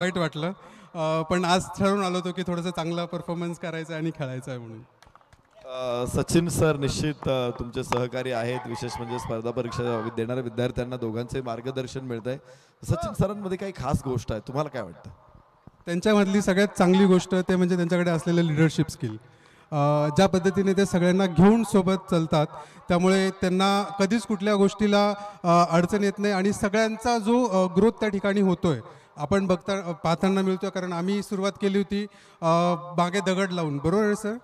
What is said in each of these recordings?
वाईट वाटलं. पण आज ठरवून आलो होतो की थोडंसं चांगला परफॉर्मन्स करायचा आहे आणि खेळायचं आहे म्हणून. सचिन सर निश्चित तुमचे सहकारी आहेत. विशेष म्हणजे स्पर्धा परीक्षा देणाऱ्या विद्यार्थ्यांना दोघांचे मार्गदर्शन मिळत आहे. सचिन सरांमध्ये काही खास गोष्ट आहे, तुम्हाला काय वाटतं? त्यांच्यामधली सगळ्यात चांगली गोष्ट ते म्हणजे त्यांच्याकडे असलेले लिडरशिप स्किल. ज्या पद्धतीने ते सगळ्यांना घेऊन सोबत चालतात, त्यामुळे त्यांना कधीच कुठल्या गोष्टीला अडचण येत नाही आणि सगळ्यांचा जो ग्रोथ त्या ठिकाणी होतोय आपण पाहताना मिळतो. कारण आम्ही सुरुवात केली होती मागे दगड लावून, बरोबर आहे सर?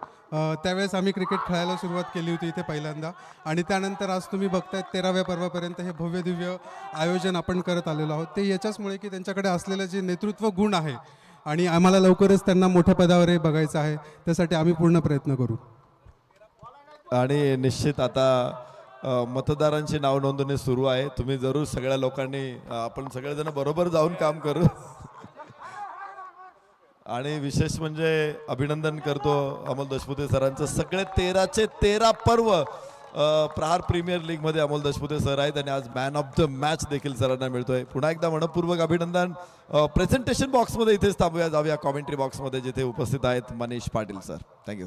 त्यावेळेस आम्ही क्रिकेट खेळायला सुरुवात केली होती इथे पहिल्यांदा, आणि त्यानंतर आज तुम्ही बघताय 13व्या पर्वापर्यंत हे भव्य दिव्य आयोजन आपण करत आलेलो आहोत. ते याच्याचमुळे की त्यांच्याकडे असलेलं जे नेतृत्व गुण आहे आणि आम्हाला लवकरच त्यांना मोठ्या पदावरही बघायचं आहे, त्यासाठी आम्ही पूर्ण प्रयत्न करू. आणि निश्चित आता मतदारांची नाव नोंदणी सुरू आहे. तुम्ही जरूर सगळ्या लोकांनी आपण सगळेजण बरोबर जाऊन काम करू. आणि विशेष म्हणजे अभिनंदन करतो अमोल देशमुखे सरांचं. सगळे 13चे 13 पर्व प्रहार प्रीमियर लीग मध्ये अमोल देशमुखे सर आहेत आणि आज मॅन ऑफ द मॅच देखील सरांना मिळतोय. पुन्हा एकदा मनपूर्वक अभिनंदन. प्रेझेंटेशन बॉक्समध्ये इथेच थांबूया, जाऊया कॉमेंट्री बॉक्समध्ये जिथे उपस्थित आहेत मनीष पाटील सर. थँक्यू.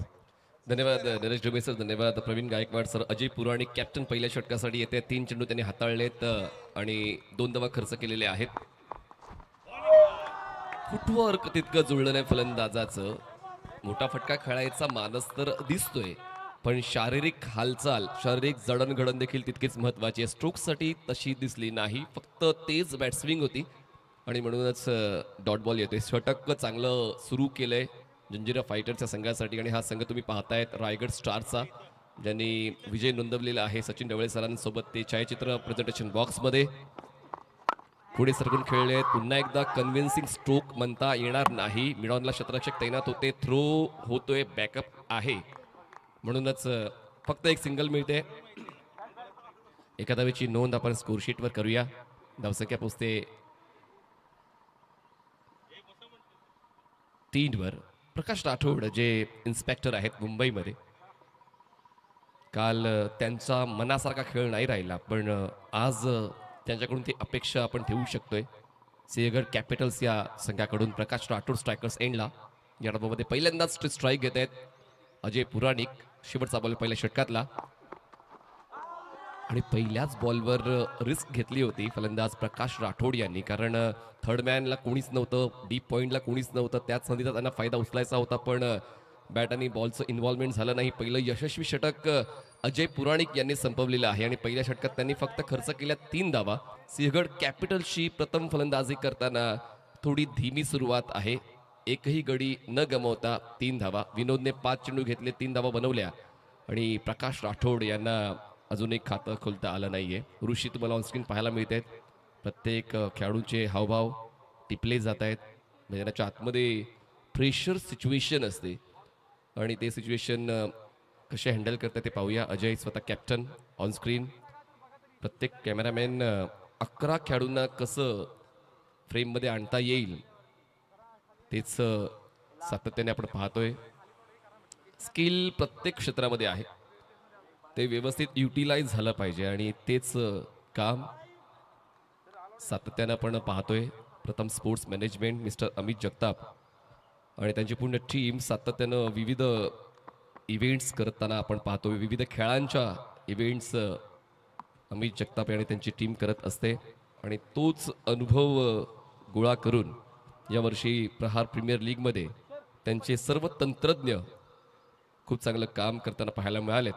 धन्यवाद नरेश डुबे सर, धन्यवाद प्रवीण गायकवाड सर. अजय पुराणिक कॅप्टन पहिल्या षटकासाठी येते. 3 चेंडू त्यांनी हाताळलेत आणि 2 धावा खर्च केलेले आहेत. फुटवर्क तितकं जुळलं नाही फलंदाजाचं. मोठा फटका खेळायचा मानस तर दिसतोय, पण शारीरिक हालचाल, शारीरिक जडणघडण देखील तितकीच महत्वाची आहे. स्ट्रोक्ससाठी तशी दिसली नाही, फक्त तेज बॅट स्विंग होती आणि म्हणूनच डॉट बॉल येतोय. षटक चांगलं सुरू केलंय जंजिरा फायटरच्या संघासाठी आणि हा संघ तुम्ही पाहतायत रायगड स्टारचा, ज्यांनी विजय नोंदवलेला आहे. सचिन ढवळे सरांसोबत ते छायाचित्र प्रेझेंटेशन बॉक्समध्ये पुढे सरकून खेळले. पुन्हा एकदा कन्व्हिन्सिंग स्ट्रोक म्हणता येणार नाही. मिडॉनला क्षेत्ररक्षक तैनात होते, थ्रो होतोय, बॅकअप आहे, म्हणूनच फक्त एक सिंगल मिळते. एका धावेची नोंद आपण स्कोरशीटवर करूया. धावसंख्या पोचते 3 वर. प्रकाश राठोड जे इन्स्पेक्टर आहेत मुंबईमध्ये, काल त्यांचा मनासारखा खेळ नाही राहिला, पण आज त्यांच्याकडून ती अपेक्षा आपण ठेवू शकतोय. सिंहगड कॅपिटल्स या संघाकडून प्रकाश राठोड स्ट्रायकर्स एंडला या डावामध्ये पहिल्यांदाच स्ट्राईक घेत आहेत. अजय पुराणिक शेवटचा बॉल पहिल्या षटकातला आणि पहिल्याच बॉलवर रिस्क घेतली होती फलंदाज प्रकाश राठोड यांनी, कारण थर्ड मॅनला कोणीच नव्हतं, डीप पॉईंटला कोणीच नव्हतं. त्याच संधीचा त्यांना फायदा उचलायचा होता, पण बॅट आणि बॉलचं इन्व्हॉल्वमेंट झालं नाही. पहिलं यशस्वी षटक अजय पुराणिक यांनी संपवलेलं आहे आणि पहिल्या षटकात त्यांनी फक्त खर्च केल्या 3 धावा. सिंहगड कॅपिटल्सची प्रथम फलंदाजी करताना थोडी धीमी सुरुवात आहे. एकही गडी न गमावता 3 धावा. विनोदने 5 चेंडू घेतले, 3 धावा बनवल्या आणि प्रकाश राठोड यांना अजून एक खातं खोलता आलं नाहीये. ऋषी तुम्हाला ऑनस्क्रीन पाहायला मिळत आहेत. प्रत्येक खेळाडूंचे हावभाव टिपले जात आहेत. मैदानाच्या आतमध्ये प्रेशर सिच्युएशन असते आणि ते सिच्युएशन कसे हँडल करतात ते पाहूया. अजय स्वतः कॅप्टन ऑनस्क्रीन. प्रत्येक कॅमेरामॅन 11 खेळाडूंना कसं फ्रेममध्ये आणता येईल तेच सातत्याने आपण पाहतोय. स्किल प्रत्येक क्षेत्रामध्ये आहे, ते व्यवस्थित युटिलाइज झालं पाहिजे आणि तेच काम सातत्यानं आपण पाहतोय. प्रथम sports management mister Amit Jagtap आणि त्यांची पूर्ण टीम सातत्यानं विविध इव्हेंट्स करताना आपण पाहतोय. विविध खेळांच्या इव्हेंट्स अमित जगताप आणि त्यांची टीम करत असते आणि तोच अनुभव गोळा करून यावर्षी प्रहार प्रीमियर लीगमध्ये त्यांचे सर्व तंत्रज्ञ खूप चांगलं काम करताना पाहायला मिळालेत.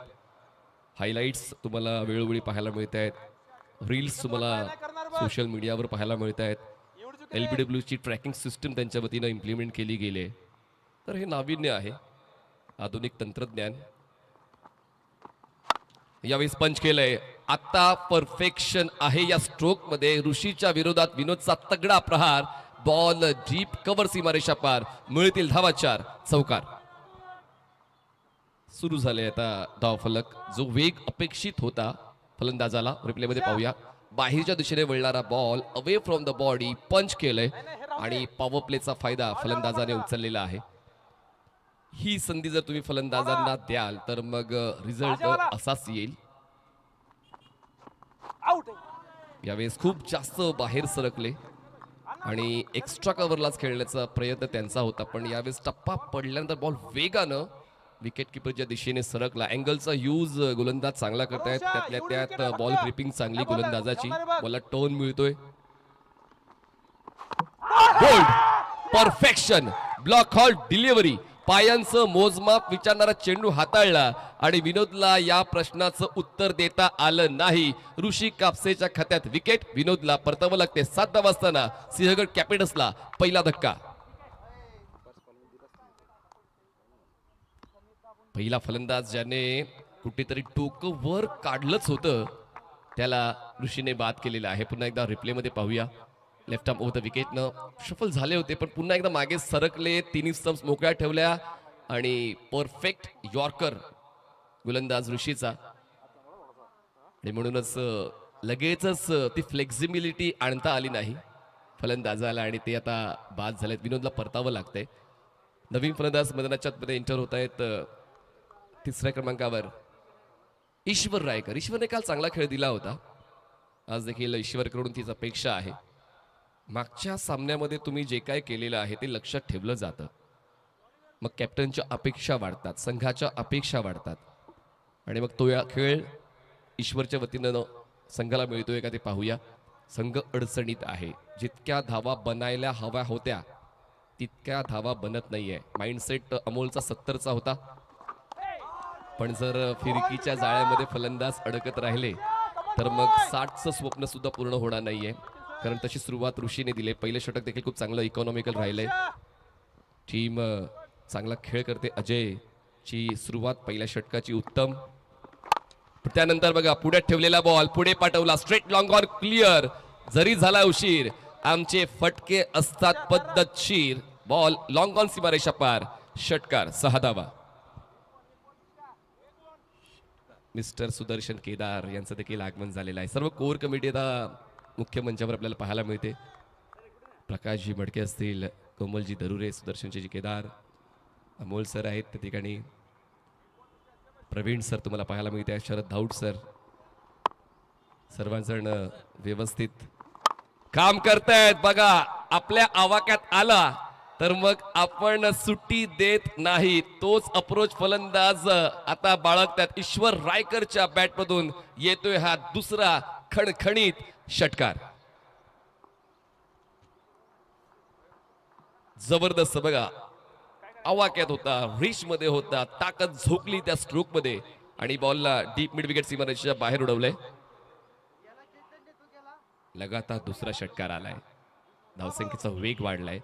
हायलाइट्स तुम्हाला वेळोवेळी पाहायला मिळत आहेत. रील्स तुम्हाला सोशल मीडियावर पाहायला मिळत आहेत. LBWची ट्रॅकिंग सिस्टम त्यांच्या वतीनं इम्प्लिमेंट केली गेली आहे. तर हे नाविन्य आहे, आधुनिक तंत्रज्ञान. यावेळेस पंच केलंय. आता परफेक्शन आहे या स्ट्रोक मध्ये. ऋषीच्या विरोधात विनोदचा तगडा प्रहार. बॉल डीप कव्हर सीमारेषा पार. मिळतील धावा 4. चौकार सुरू झाले. आता धाव फलक. जो वेग अपेक्षित होता फलंदाजाला रिप्ले मध्ये पाहूया. बाहेरच्या दिशेने वळणारा ball away from the body. Punch केलंय आणि पॉवर प्लेचा फायदा फलंदाजाने उचललेला आहे. ही संधी जर तुम्ही फलंदाजांना द्याल तर मग रिझल्ट असाच येईल. यावेळेस खूप जास्त बाहेर सरकले आणि एक्स्ट्रा कव्हरलाच खेळण्याचा प्रयत्न त्यांचा होता, पण यावेळेस टप्पा पडल्यानंतर बॉल वेगानं विकेट किपरच्या दिशेने सरकला. अँगलचा यूज गोलंदाज चांगला करतायत, त्यातल्या त्यात बॉल ग्रिपिंग चांगली गोलंदाजाची. बॉलला टर्न मिळतोय. Bowled perfection block hole delivery, पायांचं मोजमाप विचारणारा चेंडू हाताळला आणि विनोदला या प्रश्नाचं उत्तर देता आलं नाही. ऋषी कापसेच्या खात्यात विकेट. विनोदला परतावं लागते. 7 धावा असताना सिंहगड कॅपिटल्सला पहिला धक्का. पहिला फलंदाज ज्याने कुठेतरी डोकं वर काढलंच होतं त्याला ऋषीने बाद केलेला आहे. पुन्हा एकदा रिप्ले मध्ये पाहूया. लेफ्ट आर्म ओव्हर द विकेटनं शफल झाले होते, पण पुन्हा एकदा मागे सरकले. तिन्ही स्टंप्स मोकळ्या ठेवल्या आणि परफेक्ट यॉर्कर गोलंदाज ऋषीचा. आणि म्हणूनच लगेचच ती फ्लेक्झिबिलिटी आणता आली नाही फलंदाजाला आणि ते आता बाद झालेत. विनोदला परतावं लागतंय. नवीन फलंदाज मैदानाच्या मध्ये एंटर होत आहेत. तिसऱ्या क्रमांकावर ईश्वर रायकर. ईश्वरने काल चांगला खेळ दिला होता. आज देखील ईश्वरकडून तीच अपेक्षा आहे. मागच्या सामन्यामध्ये तुम्ही जे काय केलेलं आहे ते लक्षात ठेवलं जातं. मग कॅप्टनच्या अपेक्षा वाढतात, संघाच्या अपेक्षा वाढतात आणि मग तो या खेळ ईश्वरच्या वतीनं संघाला मिळतोय का ते पाहूया. संघ अडचणीत आहे. जितक्या धावा बनायला हव्या होत्या तितक्या धावा बनत नाहीये. माइंडसेट अमोलचा 70चा होता, पण जर फिरकीच्या जाळ्यामध्ये फलंदाज अडकत राहिले तर मग 60चं स्वप्न सुद्धा पूर्ण होणार नाहीये. कारण तशी सुरुवात ऋषीने दिली. पहिलं षटक देखील खूप चांगलं इकॉनॉमिकल राहिलंय. टीम चांगला खेळ करते. अजयची सुरुवात पहिल्या षटकाची उत्तम. त्यानंतर बघा पुढे ठेवलेला बॉल पुढे पाठवला. Straight long on clear. जरी झाला उशीर आमचे फटके असतात पद्धतशीर. बॉल लॉंग ऑन सीमारेषा पार. षटकार 6 धावा. मिस्टर सुदर्शन केदार यांचं देखील आगमन झालेलं आहे. सर्व कोर कमिटी आता मुख्य मंचावर आपल्याला पाहायला मिळते. प्रकाशजी मडके असतील, कोमलजी दरुरे, सुदर्शनजी केदार, अमोल सर आहेत त्या ठिकाणी, प्रवीण सर तुम्हाला पाहायला मिळते, शरद धाऊट सर. सर्वजण व्यवस्थित काम करतायत. बघा आपल्या आवाक्यात आला तर मग आपण सुट्टी देत नाही. तोच अप्रोच फलंदाज आता बाळगतात. ईश्वर रायकरच्या बॅटमधून येतोय हा दुसरा खणखणीत षटकार. जबरदस्त बघा आवाक्यात होता, रिच मध्ये होता, ताकद झोकली त्या स्ट्रोक मध्ये आणि बॉलला डीप मिड विकेट सीमारेषेच्या बाहेर उडवलंय. लगातार दुसरा षटकार आलाय. धावसंख्येचा वेग वाढलाय.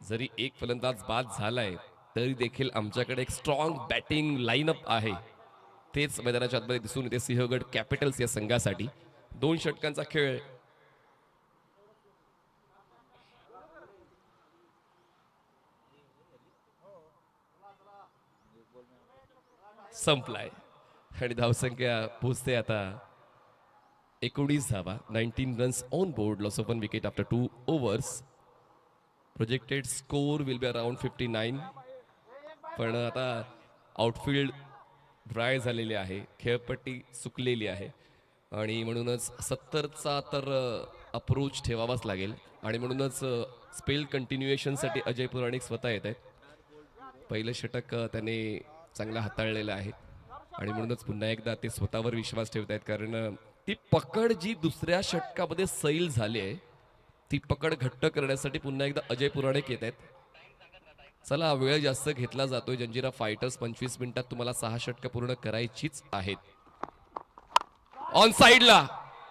जरी एक फलंदाज बाद झालाय तरी देखील आमच्याकडे एक स्ट्रॉंग बॅटिंग लाईनअप आहे. तेच मैदानाच्या आतमध्ये दिसून येते सिंहगड कॅपिटल्स या संघासाठी. 2 षटकांचा खेळ संपलाय आणि धावसंख्या पोहोचते आता 19 धावा. 19 runs on board. Loss of 1 wicket after 2 overs. Projected score will be around 59. पण आता आउटफील्ड ड्राय झालेली आहे, खेळपट्टी सुकलेली आहे आणि म्हणूनच 70चा तर अप्रोच ठेवावाच लागेल आणि म्हणूनच स्पेल कंटिन्युएशनसाठी अजय पुराणिक स्वतः येत आहेत. पहिलं षटक त्याने चांगलं हाताळलेलं आहे आणि म्हणूनच पुन्हा एकदा ते स्वतःवर विश्वास ठेवत आहेत. कारण ती पकड जी दुसऱ्या षटकामध्ये सैल झाली आहे ती पकड घट्ट करण्यासाठी पुन्हा एकदा अजय पुराणिक येत आहेत. चला वेळ जास्त घेतला जातोय. जंजिरा फायटर्स 25 मिनिटात तुम्हाला 6 षटकं पूर्ण करायचीच आहेत. ऑन साइडला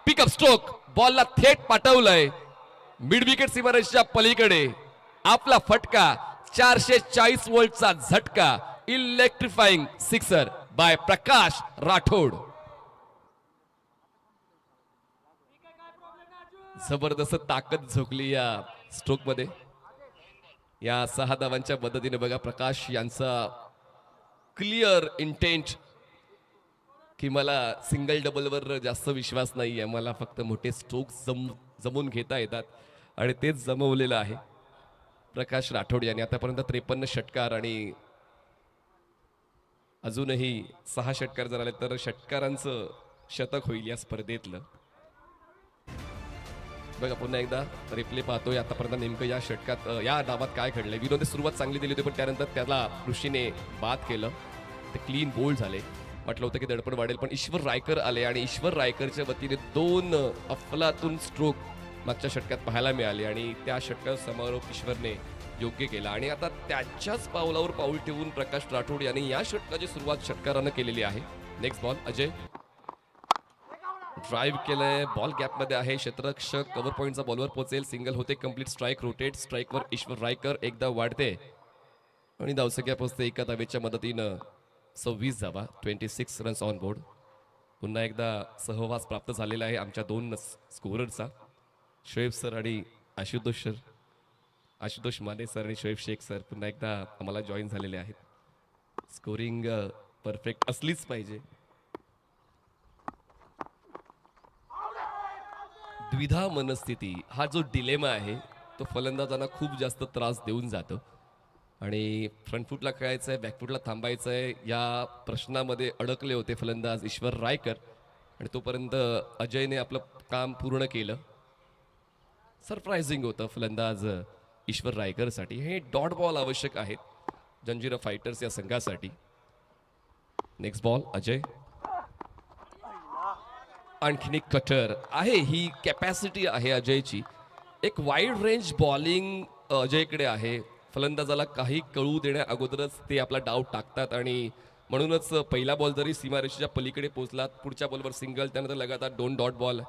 पिकअप स्ट्रोक. बॉलला थेट पाठवलंय मिड विकेट सीमारेषेच्या पलीकडे. आपला फटका 440 वोल्टचा झटका. इलेक्ट्रिफाइंग सिक्सर बाय प्रकाश राठोड. जबरदस्त ताकद झोकली या स्ट्रोक मध्ये. या 6 धावांच्या मदतीने बघा प्रकाश यांचा क्लिअर इंटेंट की मला सिंगल डबल वर जास्त विश्वास नाहीये, मला फक्त मोठे स्ट्रोक जमून घेता येतात आणि तेच जमवलेलं आहे प्रकाश राठोड यांनी. आतापर्यंत 53 षटकार आणि अजूनही 6 षटकार जर आले तर षटकारांचं शतक होईल या स्पर्धेतलं. बघा पुन्हा एकदा रिप्ले पाहतोय आतापर्यंत नेमकं या षटकात या डावात काय घडलंय. विनोदने सुरुवात चांगली दिली होती पण त्यानंतर त्याला ऋषीने बाद केलं. ते क्लीन बोल्ड झाले. म्हटलं होतं की दडपण वाढेल पण ईश्वर रायकर आले आणि ईश्वर रायकरच्या वतीने 2 अफलातून स्ट्रोक मागच्या षटकात पाहायला मिळाले आणि त्या षटकात समारोप ईश्वरने योग्य केला. आणि आता त्याच्याच पावलावर पाऊल ठेवून प्रकाश राठोड यांनी या षटकाची सुरुवात षटकारानं केलेली आहे. नेक्स्ट बॉल अजय ड्राईव्ह केलंय. बॉल गॅपमध्ये आहे. क्षेत्ररक्षक कव्हर पॉईंटचा बॉलवर पोहोचेल. सिंगल होते. Complete strike rotate. स्ट्राईकवर ईश्वर रायकर एकदा वाढते आणि धावसंख्या पोहोचते एका धावेच्या मदतीनं 26 धावा. 26 रन्स ऑन बोर्ड. पुन्हा एकदा सहवास प्राप्त झालेला आहे आमच्या 2 स्कोररचा, शोएब सर आणि आशुतोष सर. आशुतोष माने सर आणि शोएब शेख सर पुन्हा एकदा आम्हाला जॉईन झालेले आहेत. स्कोरिंग परफेक्ट असलीच पाहिजे. द्विधा मनस्थिती हा जो डिलेमा आहे तो फलंदाजांना खूप जास्त त्रास देऊन जातो आणि फ्रंट फुटला खेळायचं आहे बॅकफुटला थांबायचं आहे या प्रश्नामध्ये अडकले होते फलंदाज ईश्वर रायकर आणि तोपर्यंत अजयने आपलं काम पूर्ण केलं. सरप्रायझिंग होतं फलंदाज ईश्वर रायकरसाठी. हे डॉट बॉल आवश्यक आहेत जंजिरा फायटर्स या संघासाठी. Next ball Ajay. आणखीन एक कटर आहे. ही कॅपॅसिटी आहे अजयची. एक वाईड रेंज बॉलिंग अजयकडे आहे. फलंदाजाला काही कळू देण्या अगोदरच ते आपला डाव टाकतात आणि म्हणूनच पहिला बॉल जरी सीमारेषेच्या पलीकडे पोहोचला पुढच्या बॉलवर सिंगल त्यानंतर लगातार 2 डॉट बॉल.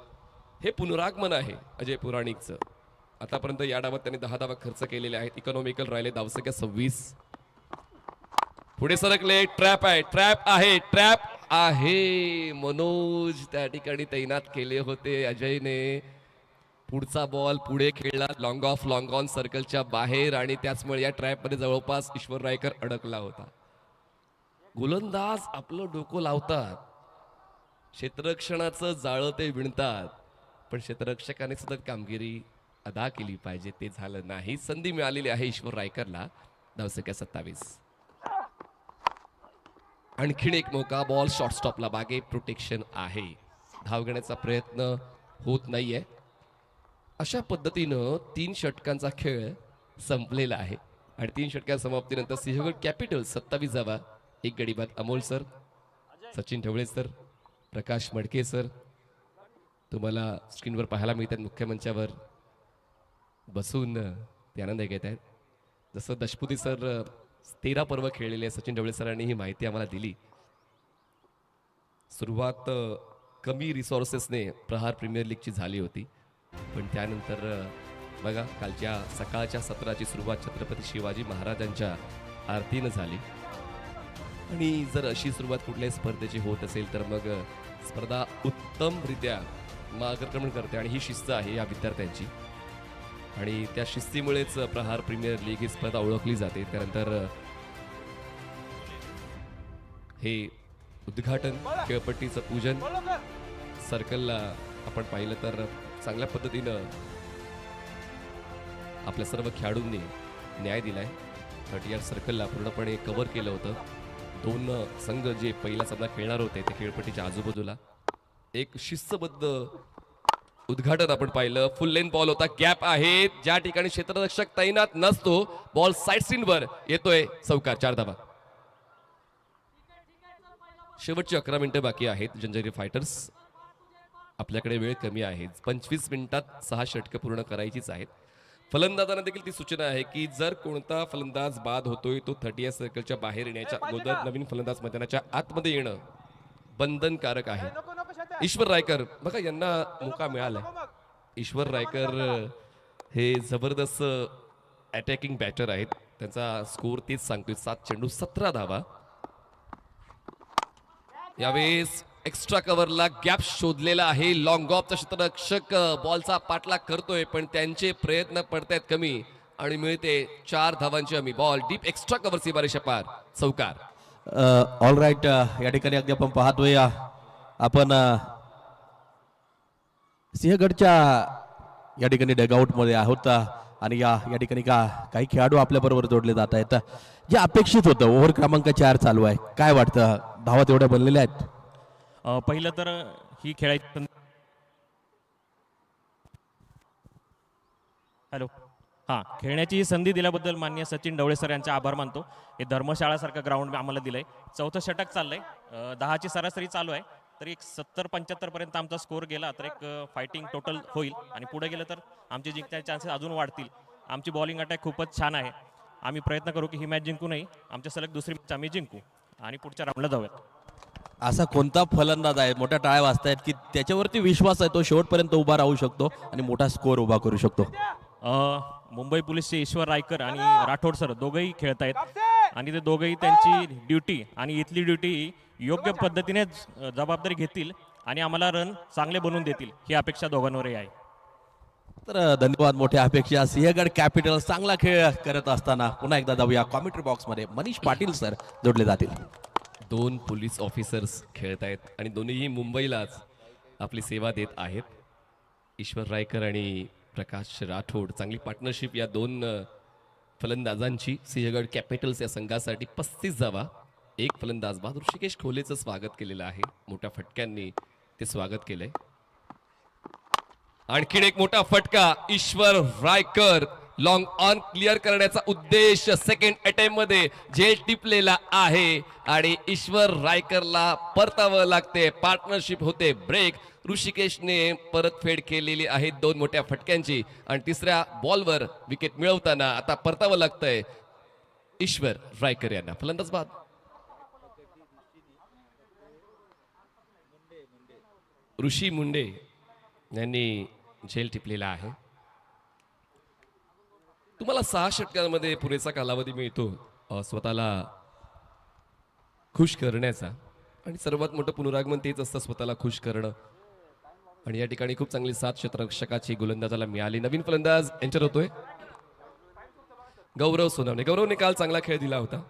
हे पुनरागमन आहे अजय पुराणिकचं. आतापर्यंत या डावात त्यांनी 10 धावा खर्च केलेले आहेत. इकॉनॉमिकल राहिले. धावसंख्या 26. पुढे सरकले. ट्रॅप आहे. ट्रॅप आहे. ट्रॅप आहे. मनोज त्या ठिकाणी तैनात केले होते अजयने. पुढचा बॉल पुढे खेळला. लॉंग ऑफ लॉंग ऑन सर्कलच्या बाहेर आणि त्याचमुळे या ट्रॅपमध्ये जवळपास ईश्वर रायकर अडकला होता. गोलंदाज आपलं डोकं लावतात. क्षेत्ररक्षणाचं जाळं ते विणतात पण क्षेत्ररक्षकाने सतत कामगिरी अदा केली पाहिजे. ते झालं नाही. संधी मिळालेली आहे ईश्वर रायकरला. धावसंख्या 27. आणखीन एक मोका. बॉल शॉर्टस्टॉपला. बागे प्रोटेक्शन आहे. धाव घेण्याचा प्रयत्न होत नाहीये. अशा पद्धतीनं 3 षटकांचा खेळ संपलेला आहे आणि 3 षटकां समाप्तीनंतर सिंहगड कॅपिटल 27 धावा. 1 गडी बाद. अमोल सर, सचिन ढवळे सर, प्रकाश मडके सर तुम्हाला स्क्रीनवर पाहायला मिळतात. मुख्य मंचावर बसून ते आनंद घेत आहेत. जसं दशपुती सर 13 पर्व खेळलेले सचिन ढवळे सरांनी ही माहिती आम्हाला दिली. सुरुवात कमी रिसोर्सेसने प्रहार प्रीमियर लीगची झाली होती पण त्यानंतर बघा कालच्या सकाळच्या सत्राची सुरुवात छत्रपती शिवाजी महाराजांच्या आरतीनं झाली आणि जर अशी सुरुवात कुठल्याही स्पर्धेची होत असेल तर मग स्पर्धा उत्तमरित्या मार्गक्रमण करते आणि ही शिस्त आहे या विद्यार्थ्यांची आणि त्या शिस्तीमुळेच प्रहार प्रीमियर लीग ही स्पर्धा ओळखली जाते. त्यानंतर हे उद्घाटन खेळपट्टीचं पूजन सर्कलला आपण पाहिलं तर चांगल्या पद्धतीनं आपल्या सर्व खेळाडूंनी न्याय दिलाय. 30 सर्कलला पूर्णपणे कव्हर केलं होतं. 2 संघ जे पहिला सामना खेळणार होते ते खेळपट्टीच्या आजूबाजूला एक शिस्तबद्ध उद्घाटन आपण पाहिलं. फुल लेंथ बॉल होता. गॅप आहे. ज्या ठिकाणी क्षेत्ररक्षक तैनात नसतो बॉल साइड स्क्रीनवर येतोय. चौकार. 4 धावा. शेवटची 11 मिनिटं बाकी आहेत. जंजिरा फायटर्स आपल्याकडे वेळ कमी आहे. 25 मिनिटात 6 षटकं पूर्ण करायचीच आहेत. फलंदाजांना देखील ती सूचना आहे की जर कोणता फलंदाज बाद होतोय तो 30 सर्कलच्या बाहेर येण्याच्या अगोदर नवीन फलंदाज मैदानाच्या आतमध्ये येणं बंधनकारक आहे. ईश्वर रायकर बघा यांना मोका मिळाला. ईश्वर रायकर हे जबरदस्त अटॅकिंग बॅटर आहेत. त्यांचा स्कोर तेच सांगतोय. 7 चेंडू 17 धावा. यावेळेस एक्स्ट्रा कव्हरला गॅप शोधलेला आहे. लॉंग ऑफचा क्षेत्ररक्षक बॉलचा पाठलाग करतोय पण त्यांचे प्रयत्न पडतायत कमी आणि मिळते 4 धावांची हमी. बॉल डीप एक्स्ट्रा कव्हर सीमारेषा पार. चौकार. All right. या ठिकाणी अगदी आपण पाहतोय आपण सिंहगडच्या या ठिकाणी डगआउट मध्ये आहोत आणि या ठिकाणी काही खेळाडू आपल्या बरोबर जोडले जात आहेत. जे अपेक्षित होतं ओव्हर क्रमांक 4 चालू आहे. काय वाटतं धावा तेवढ्या बनलेल्या आहेत? पहिलं तर ही खेळायची हॅलो. हां, खेळण्याची ही संधी दिल्याबद्दल माननीय सचिन ढवळे सर यांचे आभार मानतो. हे धर्मशाळासारखं ग्राउंड आम्हाला दिलंय. चौथं षटक चाललंय. 10ची सरासरी चालू आहे. तर एक 70-75 पर्यंत आमचा स्कोर गेला तर एक फायटिंग टोटल होईल आणि पुढे गेलं तर आमचे जिंकण्याचे चान्सेस अजून वाढतील. आमची बॉलिंग अटॅक खूपच छान आहे. आम्ही प्रयत्न करू की ही मॅच जिंकू नाही. आमच्या सलग दुसरी मॅच आम्ही जिंकू आणि पुढच्या राऊंडला जाऊयात. असा कोणता फलंदाज आहे, मोठ्या टाळ्या वाजतायत की त्याच्यावरती विश्वास आहे तो शेवटपर्यंत उभा राहू शकतो आणि मोठा स्कोर उभा करू शकतो? मुंबई पोलीसचे ईश्वर रायकर आणि राठोड सर दोघंही खेळत आहेत आणि ते दोघंही त्यांची ड्युटी आणि इथली ड्युटी योग्य पद्धतीने जबाबदारी घेतील आणि आम्हाला रन चांगले बनवून देतील ही अपेक्षा दोघांवरही आहे. तर धन्यवाद. मोठ्या अपेक्षा. सिंहगड कॅपिटल चांगला खेळ करत असताना पुन्हा एकदा जाऊया कॉमेंट्री बॉक्समध्ये. मनीष पाटील सर जोडले जातील. 2 पोलीस ऑफिसर्स खेळत आहेत आणि दोन्हीही मुंबईलाच आपली सेवा देत आहेत. ईश्वर रायकर आणि प्रकाश राठोड. चांगली पार्टनरशिप या 2 फलंदाजांची. सिंहगड कॅपिटल्स या संघासाठी 35 धावा. एक फलंदाज बाद. ऋषिकेश खोलेचं स्वागत केलेलं आहे. मोठ्या फटक्यांनी ते स्वागत केलंय. आणखीन एक मोठा फटका. ईश्वर रायकर लॉंग ऑन क्लिअर करण्याचा उद्देश सेकंड अटेम्प्ट मध्ये झेल टिपलेला आहे आणि ईश्वर रायकरला परतावं लागते. पार्टनरशिप होते ब्रेक. ऋषिकेशने परतफेड केलेली आहे 2 मोठ्या फटक्यांची आणि तिसऱ्या बॉलवर विकेट मिळवताना आता परतावं लागतंय ईश्वर रायकर यांना. फलंदाज बाद. ऋषी मुंडे यांनी झेल टिपलेला आहे. तुम्हाला 6 षटकांमध्ये पुरेसा कालावधी मिळतो स्वतःला खुश करण्याचा आणि सर्वात मोठं पुनरागमन तेच असतं, स्वतःला खुश करणं. आणि या ठिकाणी खूप चांगली 7 क्षेत्ररक्षकाची गोलंदाजाला मिळाली. नवीन फलंदाज एंटर होतोय गौरव सोनवणे. गौरवने काल चांगला खेळ दिला होता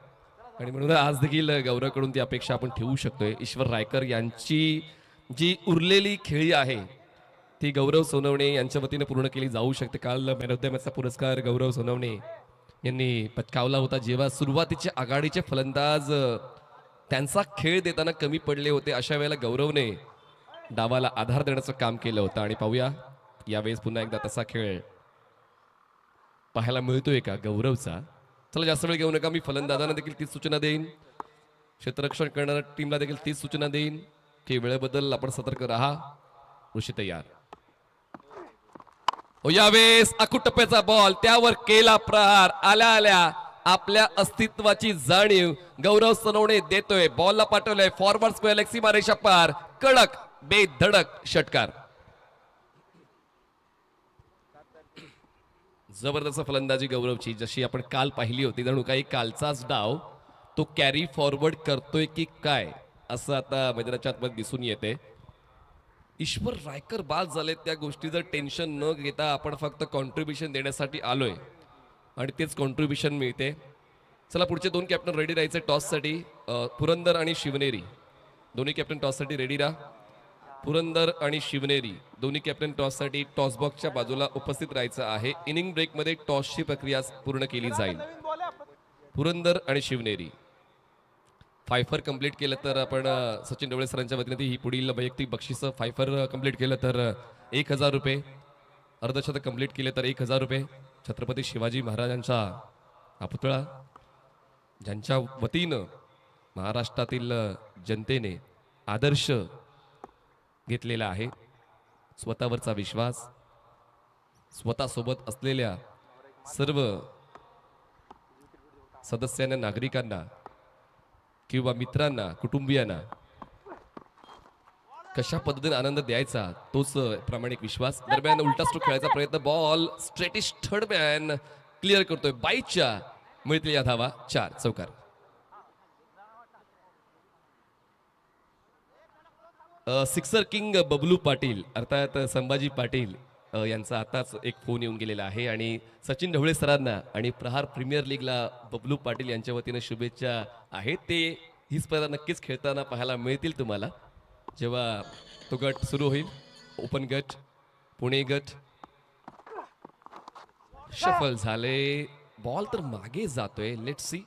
आणि म्हणून आज देखील गौरवकडून ती अपेक्षा आपण ठेवू शकतोय. ईश्वर रायकर यांची जी उरलेली खेळी आहे ती गौरव सोनवणे यांच्या वतीने पूर्ण केली जाऊ शकते. काल मॅन ऑफ द मॅचचा पुरस्कार गौरव सोनवणे यांनी पटकावला होता. जेव्हा सुरुवातीचे आघाडीचे फलंदाज त्यांचा खेळ देताना कमी पडले होते अशा वेळेला गौरवने डावाला आधार देण्याचं काम केलं होतं आणि पाहूया यावेळेस पुन्हा एकदा तसा खेळ पाहायला मिळतोय का गौरवचा. चला जास्त वेळ घेऊ नका. मी फलंदाजांना देखील तीच सूचना देईन, क्षेत्ररक्षण करणाऱ्या टीमला देखील तीच सूचना देईन की वेळेबद्दल आपण सतर्क राहा. ऋषी तयार. यावेळेस अकुटप्प्याचा बॉल त्यावर केला प्रहार. आल्या आल्या आपल्या अस्तित्वाची जाणीव गौरव सोनवणे देतोय. बॉलला पाठवलंय फॉरवर्ड स्क्वेअर लेग सीमा रेषा पार. कडक बेधडक षटकार. जबरदस्त फलंदाजी गौरवची जशी आपण काल पाहिली होती. जणू काही कालचाच डाव तो कॅरी फॉरवर्ड करतोय की काय असं आता मैदानाच्या आतमध्ये दिसून येते. ईश्वर रायकर बाद झाले त्या गोष्टीचं टेन्शन न घेता आपण फक्त कॉन्ट्रीब्युशन देण्यासाठी आलोय आणि तेच कॉन्ट्रीब्युशन मिळते. चला पुढचे 2 कॅप्टन रेडी राहायचे टॉससाठी. पुरंदर आणि शिवनेरी दोन्ही कॅप्टन टॉससाठी रेडी राहा. पुरंदर आणि शिवनेरी दोन्ही कॅप्टन टॉससाठी टॉस बॉक्सच्या बाजूला उपस्थित राहायचं आहे. इनिंग ब्रेकमध्ये टॉसची प्रक्रिया पूर्ण केली जाईल. पुरंदर आणि शिवनेरी फायफर कंप्लीट केलं तर आपण सचिन ढवळे सरांच्या वतीने ही पुढील वैयक्तिक बक्षीस. फायफर कंप्लीट केलं तर 1000 रुपये. अर्धशतक कंप्लीट केले तर 1000 रुपये. छत्रपती शिवाजी महाराजांचा हा पुतळा ज्यांच्या वतीनं महाराष्ट्रातील जनतेने आदर्श घेतलेला आहे. स्वतःवरचा विश्वास, स्वतःसोबत असलेल्या सर्व सदस्यांना, नागरिकांना किंवा मित्रांना, कुटुंबियांना कशा पद्धतीने आनंद द्यायचा तोच प्रामाणिक विश्वास. दरम्यान उलटा स्ट्रोक खेळायचा प्रयत्न. बॉल स्ट्रेटिश थर्ड मॅन क्लिअर करतोय. 22च्या मिळतील या धावा. 4 चौकार. सिक्सर किंग बबलू पाटील अर्थात संभाजी पाटील यांचा आताच एक फोन येऊन गेलेला आहे आणि सचिन ढवळे सरांना आणि प्रहार प्रीमियर लीगला बबलू पाटील यांच्या वतीने शुभेच्छा आहेत. ते ही स्पर्धा नक्कीच खेळताना पाहायला मिळतील तुम्हाला जेव्हा तो गट सुरू होईल. ओपन गट, पुणे गट. शफल झाले. बॉल तर मागे जातोय. लेट्स सी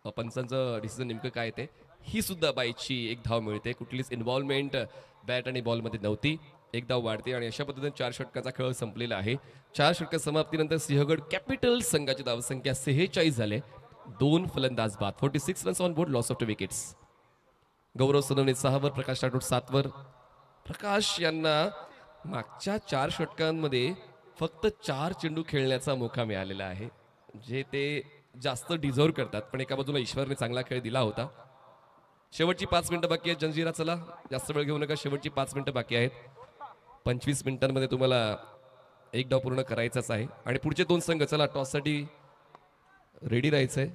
पंचांचं डिसिजन नेमकं काय ते. ही सुद्धा बाईची एक धाव मिळते. कुठलीच इन्व्हॉल्वमेंट बॅट आणि बॉलमध्ये नव्हती. एक धाव वाढते आणि अशा पद्धतीने 4 षटकाचा खेळ संपलेला आहे. 4 षटक समाप्तीनंतर सिंहगड कॅपिटल संघाची धावसंख्या 46 झाले. 2 फलंदाज बाद. 46 runs on board, loss of 2 wickets. Gaurav Sonawane 6 वर, प्रकाश राठोड 7 वर. प्रकाश यांना मागच्या 4 षटकांमध्ये फक्त 4 चेंडू खेळण्याचा मोका मिळालेला आहे, जे ते जास्त डिझर्व करतात. पण एका बाजूला ईश्वरने चांगला खेळ दिला होता. शेवटची 5 मिनिटं बाकी आहेत. जंजिरा, चला जास्त वेळ घेऊ नका. शेवटची 5 मिनिटं बाकी आहेत. 25 मिनिटांमध्ये तुम्हाला एक डाव पूर्ण करायचाच आहे. आणि पुढचे 2 संघ, चला टॉससाठी रेडी राहायचंय.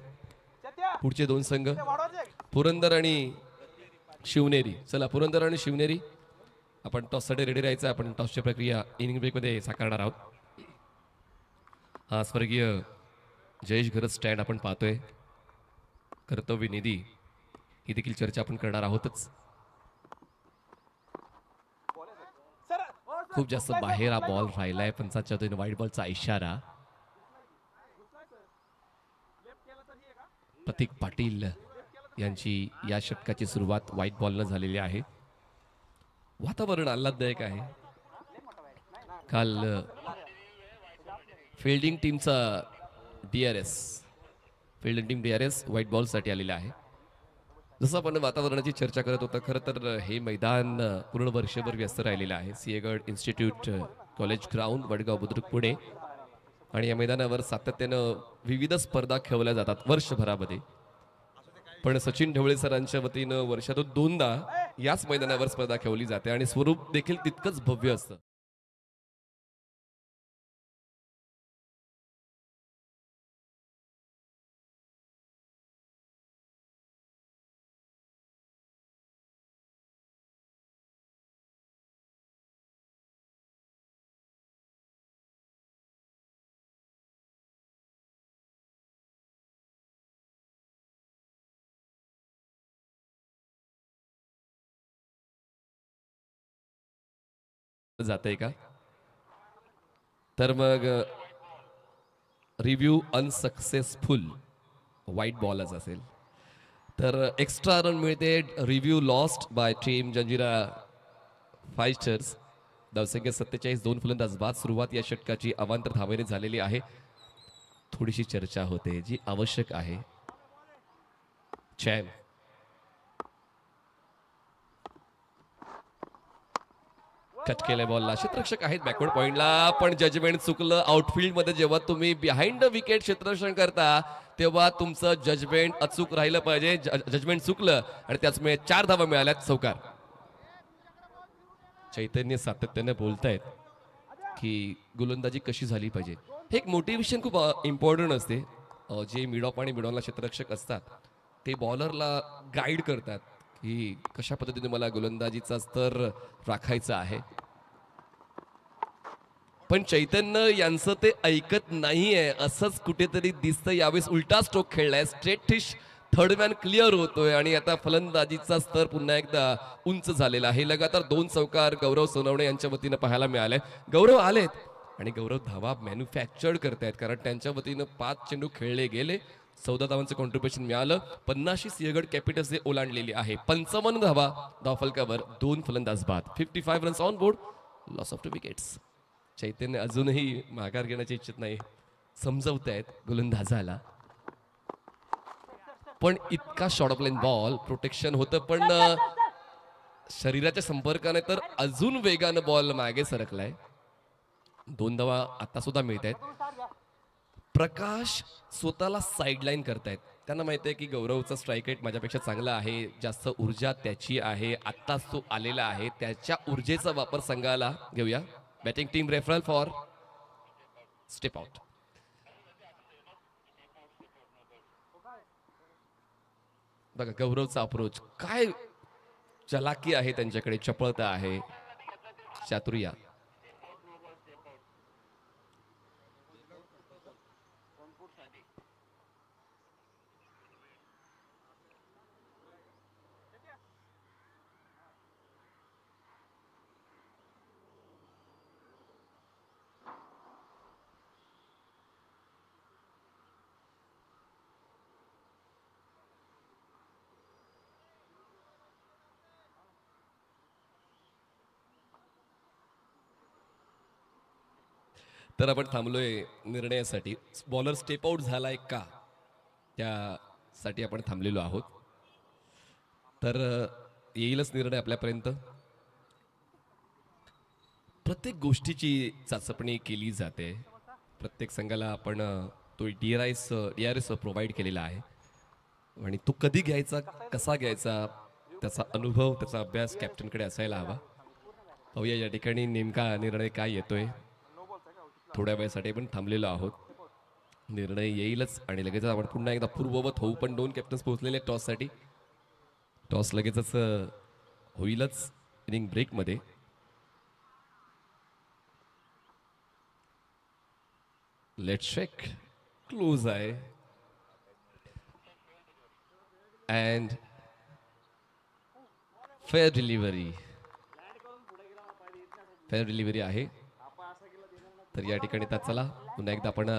पुढचे 2 संघ पुरंदर आणि शिवनेरी. चला पुरंदर आणि शिवनेरी, आपण टॉससाठी रेडी राहायचं. आपण टॉसची प्रक्रिया इनिंग ब्रेकमध्ये साकारणार आहोत. हा स्वर्गीय जयेश घरत स्टँड आपण पाहतोय. कर्तव्य निधी ही देखील चर्चा आपण करणार आहोतच. खूप जास्त बाहेर हा बॉल राहिलाय. पंचाच्या वतीने वाईट बॉलचा इशारा. प्रतीक पाटील यांची या षटकाची सुरुवात व्हाईट बॉलनं झालेली आहे. वातावरण आल्हाददायक आहे. काल फिल्डिंग टीमचा फील्डिंग टीम DRS व्हाईट बॉलसाठी आलेला आहे. जसं आपण वातावरणाची चर्चा करत होतो, खरं तर हे मैदान पूर्ण वर्षभर व्यस्त राहिलेलं आहे. Sinhagad institute college ground, Vadgaon Budruk, Pune. आणि या मैदानावर सातत्यानं विविध स्पर्धा खेळवल्या जातात वर्षभरामध्ये. पण सचिन ढवळे सरांच्या वतीनं वर्षातून 2दा याच मैदानावर स्पर्धा खेळवली जाते आणि स्वरूप देखील तितकंच भव्य असतं. जाते का? तर मग रिव्ह्यू अनसक्सेसफुल, व्हाईट बॉलच असेल. तर एक्स्ट्रा रन मिळते. Review lost by team Janjira Fighters. धावसंख्या 47, 2 फलंदाज बाद. सुरुवात या षटकाची अवांतर धावेने झालेली आहे. थोडीशी चर्चा होते जी आवश्यक आहे. चॅम टच केलंय बॉलला. क्षेत्ररक्षक आहेत बॅकवर्ड पॉइंटला, पण जजमेंट चुकलं. आउटफील्ड मध्ये जेव्हा तुम्ही बिहाइंड द विकेट क्षेत्ररक्षण करता तेव्हा तुमचं जजमेंट अचूक राहिलं पाहिजे. जजमेंट चुकलं आणि त्याचमुळे 4 धावा मिळाल्यात. चौकार. चैतन्य सातत्याने बोलतायत की गोलंदाजी कशी झाली पाहिजे. हे एक मोटिवेशन खूप इम्पॉर्टंट असते. जे मिड ऑफ आणि मिडॉनला क्षेत्ररक्षक असतात ते बॉलरला गाईड करतात की कशा पद्धतीने मला गोलंदाजीचा स्तर राखायचा आहे. पण चैतन्य यांचं ते ऐकत नाहीये असंच कुठेतरी दिसतं. यावेळेस उलटा स्ट्रोक खेळलाय. Straight fish third man clear होतोय आणि आता फलंदाजीचा स्तर पुन्हा एकदा उंच झालेला आहे. लगातार 2 चौकार गौरव सोनवणे यांच्या वतीनं पाहायला मिळाले. गौरव आलेत आणि गौरव धावा मॅन्युफॅक्चर्ड करतायत, कारण त्यांच्या वतीनं 5 चेंडू खेळले गेले. 14 धावांचं कॉन्ट्रीब्युशन मिळालं. 50 सिंहगड कॅपिटल्सने ओलांडलेली आहे. 55 धावा धावफलकावर, 2 फलंदाज बाद. 55 runs on board, loss of 2 wickets. Chaitanya अजूनही माघार घेण्याची इच्छित नाही. समजवतायत गोलंदाजाला, पण इतका short off line ball protection होतं, पण शरीराच्या संपर्काने तर अजून वेगानं बॉल मागे सरकलाय. 2 धावा आता सुद्धा मिळत आहेत. प्रकाश स्वतःला साईडलाईन करतायत. त्यांना माहिती आहे की गौरवचा स्ट्राईक रेट माझ्यापेक्षा चांगला आहे, जास्त ऊर्जा त्याची आहे, आत्ताच तो आलेला आहे. त्याच्या ऊर्जेचा वापर संघाला घेऊया. Batting team referral for step out. बघा गौरवचा अप्रोच, काय चलाकी आहे त्यांच्याकडे, चपळता आहे, चातुर्य. तर आपण थांबलोय निर्णयासाठी. बॉलर स्टेप आउट झालाय का त्यासाठी आपण थांबलेलो आहोत. तर येईलच निर्णय आपल्यापर्यंत. प्रत्येक गोष्टीची चाचपणी केली जाते. प्रत्येक संघाला आपण तो DRS प्रोव्हाइड केलेला आहे आणि तो कधी घ्यायचा, कसा घ्यायचा, त्याचा अनुभव, त्याचा अभ्यास कॅप्टनकडे असायला हवा. पाहूया या ठिकाणी नेमका निर्णय काय येतोय. थोड्या वेळासाठी पण थांबलेलो आहोत. निर्णय येईलच आणि लगेच आपण पुन्हा एकदा पूर्ववत होऊ. पण 2 कॅप्टन्स पोहोचलेले टॉससाठी. टॉस लगेचच होईलच इनिंग ब्रेकमध्ये. Let's check. क्लोज आहे अँड फेअर डिलिव्हरी आहे. तर या ठिकाणी तर चला पुन्हा एकदा आपण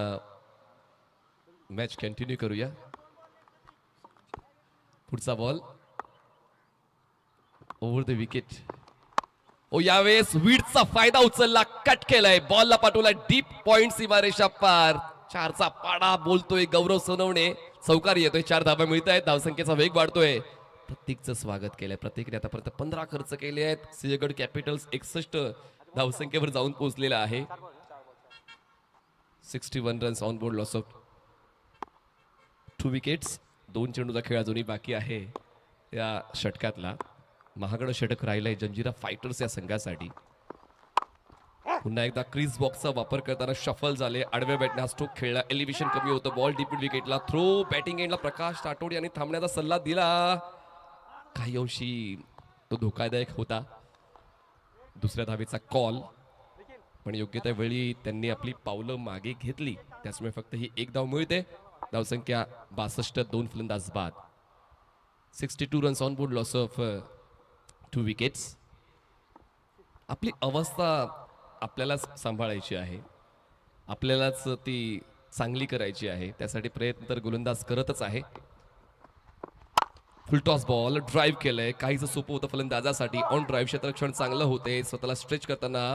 मॅच कंटिन्यू करूया. पुढचा बॉल ओव्हर द विकेट. ओ यावेळेस विडचा फायदा उचलला, कट केलाय, बॉलला पाठवला डीप पॉइंट, सीमारेषा पार. 4चा पाडा बोलतोय गौरव सोनवणे. चौकार येतोय, 4 धावा मिळत आहेत, धावसंख्येचा वेग वाढतोय. प्रत्येकचं स्वागत केलंय. प्रत्येकाने आतापर्यंत 15 खर्च केले आहेत. सिंहगड कॅपिटल्स 61 धावसंख्येवर जाऊन पोहोचलेला आहे. 61 runs on board, loss of 2 wickets. 2 चेंडूचा खेळ अजूनही बाकी आहे या षटकातला. महागड षटक राहिलंय जंजिरा फायटर्स या संघासाठी. पुन्हा एकदा क्रीज बॉक्सचा वापर करताना शफल झाले. आडव्या बॅटने हा स्ट्रोक खेळला, एलिव्हेशन कमी होतं. बॉल डीप विकेटला. थ्रो बॅटिंग एंडला प्रकाश राठोड यांनी थांबण्याचा सल्ला दिला. काही अंशी तो धोकादायक होता. दुसऱ्या धावेचा कॉल, पण योग्य त्या वेळी त्यांनी आपली पावलं मागे घेतली. त्यामुळे फक्त ही 1 धाव मिळते. धावसंख्या 62, 2 फलंदाज बाद. 62 runs on board, loss of 2 wickets. आपली अवस्था आपल्यालाच सांभाळायची आहे, आपल्यालाच ती चांगली करायची आहे. त्यासाठी प्रयत्न तर गोलंदाज करतच आहे. फुल टॉस बॉल, ड्राईव्ह केलंय. काहीच सोपं होतं फलंदाजासाठी. ऑन ड्राईव्ह क्षेत्ररक्षण चांगलं होते. स्वतःला स्ट्रेच करताना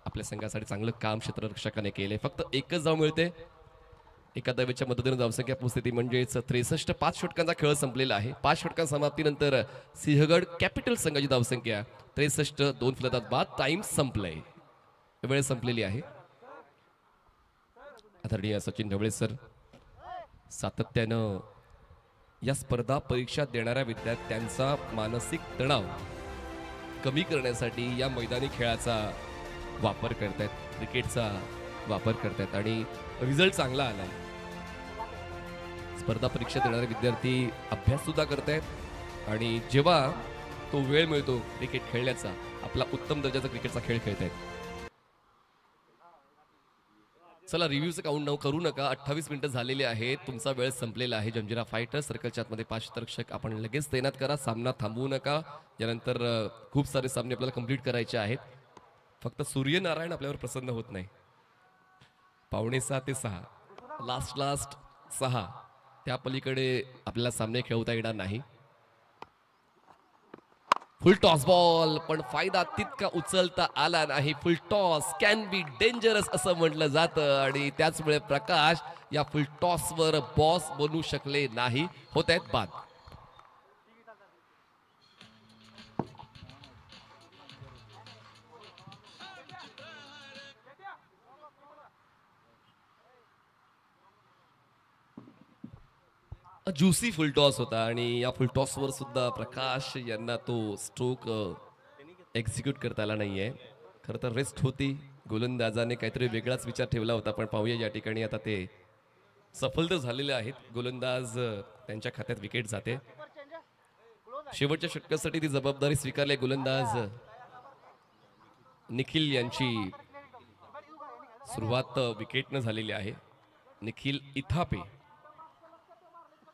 आपल्या संघासाठी चांगलं काम क्षेत्ररक्षकाने केले. फक्त 1च धाव मिळते. एका धावेच्या मदतीने धावसंख्या पोहोचते ती म्हणजेच 63. 5 षटकांचा खेळ संपलेला आहे. 5 षटकां समाप्तीनंतर सिंहगड कॅपिटल संघाची धावसंख्या 63, 2 फलंदाज बाद. टाइम संपलाय, वेळ संपलेली आहे. आदरणीय सचिन ढवळे सर सातत्यानं या स्पर्धा परीक्षा देणाऱ्या विद्यार्थ्यांचा मानसिक तणाव कमी करण्यासाठी या मैदानी खेळाचा वापर करतायत, क्रिकेटचा वापर करतायत आणि रिझल्ट चांगला आलाय. स्पर्धा परीक्षा देणारे विद्यार्थी अभ्यास सुद्धा करतायत आणि जेव्हा तो वेळ मिळतो क्रिकेट खेळण्याचा, आपला उत्तम दर्जाचा क्रिकेटचा खेळ खेळतायत. चला रिव्ह्यूचं काउंट करू नका. 28 मिनिटं झालेली आहेत. तुमचा वेळ संपलेला आहे. जंजिरा फायटर्स सर्कलच्या आतमध्ये 5 क्षेत्ररक्षक आपण लगेच तैनात करा. सामना थांबवू नका. यानंतर खूप सारे सामने आपल्याला कंप्लीट करायचे आहेत. फक्त सूर्यनारायण आपल्यावर प्रसन्न होत नाही. 5:45 ते 6 लास्ट 6 त्या पलीकडे आपल्याला सामने खेळवता येणार नाही. फुल टॉस बॉल, पण फायदा तितका उचलता आला नाही. फुल टॉस कॅन बी डेंजरस असं म्हटलं जातं आणि त्याचमुळे प्रकाश या फुल टॉसवर बॉस बनू शकले नाही. होत आहेत बाद. ज्युसी फुल टॉस होता आणि या फुल टॉसवर सुद्धा प्रकाश यांना तो स्ट्रोक एक्झिक्यूट करता आला नाहीये. खरं तर रेस्ट होती. गोलंदाजाने काहीतरी वेगळाच विचार ठेवला होता, पण पाहूया या ठिकाणी आता ते सफल तर झालेले आहेत. गोलंदाज त्यांच्या खात्यात विकेट जाते. शेवटच्या षटकासाठी ती जबाबदारी स्वीकारली. गोलंदाज निखिल यांची सुरुवात विकेटनं झालेली आहे. निखिल इथापे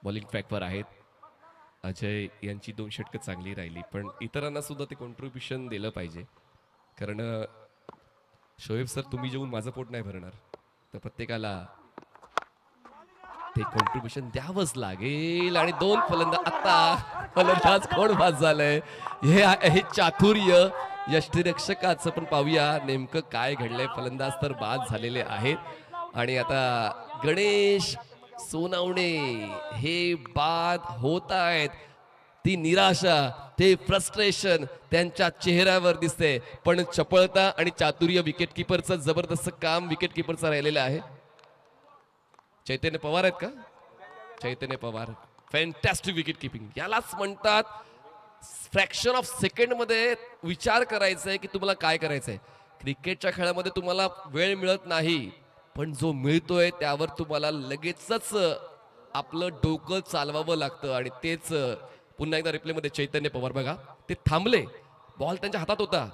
बॉलिंग ट्रॅकवर आहेत. अजय यांची 2 षटकं चांगली राहिली, पण इतरांना सुद्धा ते कॉन्ट्रीब्युशन दिलं पाहिजे. कारण शोएब सर, तुम्ही जेवून माझं पोट नाही भरणार, तर प्रत्येकाला ते कॉन्ट्रीब्युशन द्यावंच लागेल. आणि 2 फलंदाज, आता फलंदाज कोण बाद झालंय हे आहे चातुर्य यष्टिरक्षकाचं. पण पाहूया नेमकं काय घडलंय. फलंदाज तर बाद झालेले आहेत आणि आता गणेश सोनावणे हे बाद होत आहेत. ती निराशा, ते फ्रस्ट्रेशन त्यांच्या चेहऱ्यावर दिसते. पण चपळता आणि चातुर्य विकेट किपरचं जबरदस्त काम विकेट किपरचं राहिलेलं आहे. चैतन्य पवार आहेत का? चैतन्य पवार, फॅन्टॅस्टिक विकेट किपिंग. यालाच म्हणतात फ्रॅक्शन ऑफ सेकंड मध्ये विचार करायचा आहे की तुम्हाला काय करायचंय. क्रिकेटच्या खेळामध्ये तुम्हाला वेळ मिळत नाही, पण जो मिळतोय त्यावर तुम्हाला लगेचच आपलं डोकं चालवावं लागतं. आणि तेच पुन्हा एकदा रिप्ले मध्ये चैतन्य पवार बघा, ते थांबले, बॉल त्यांच्या हातात होता.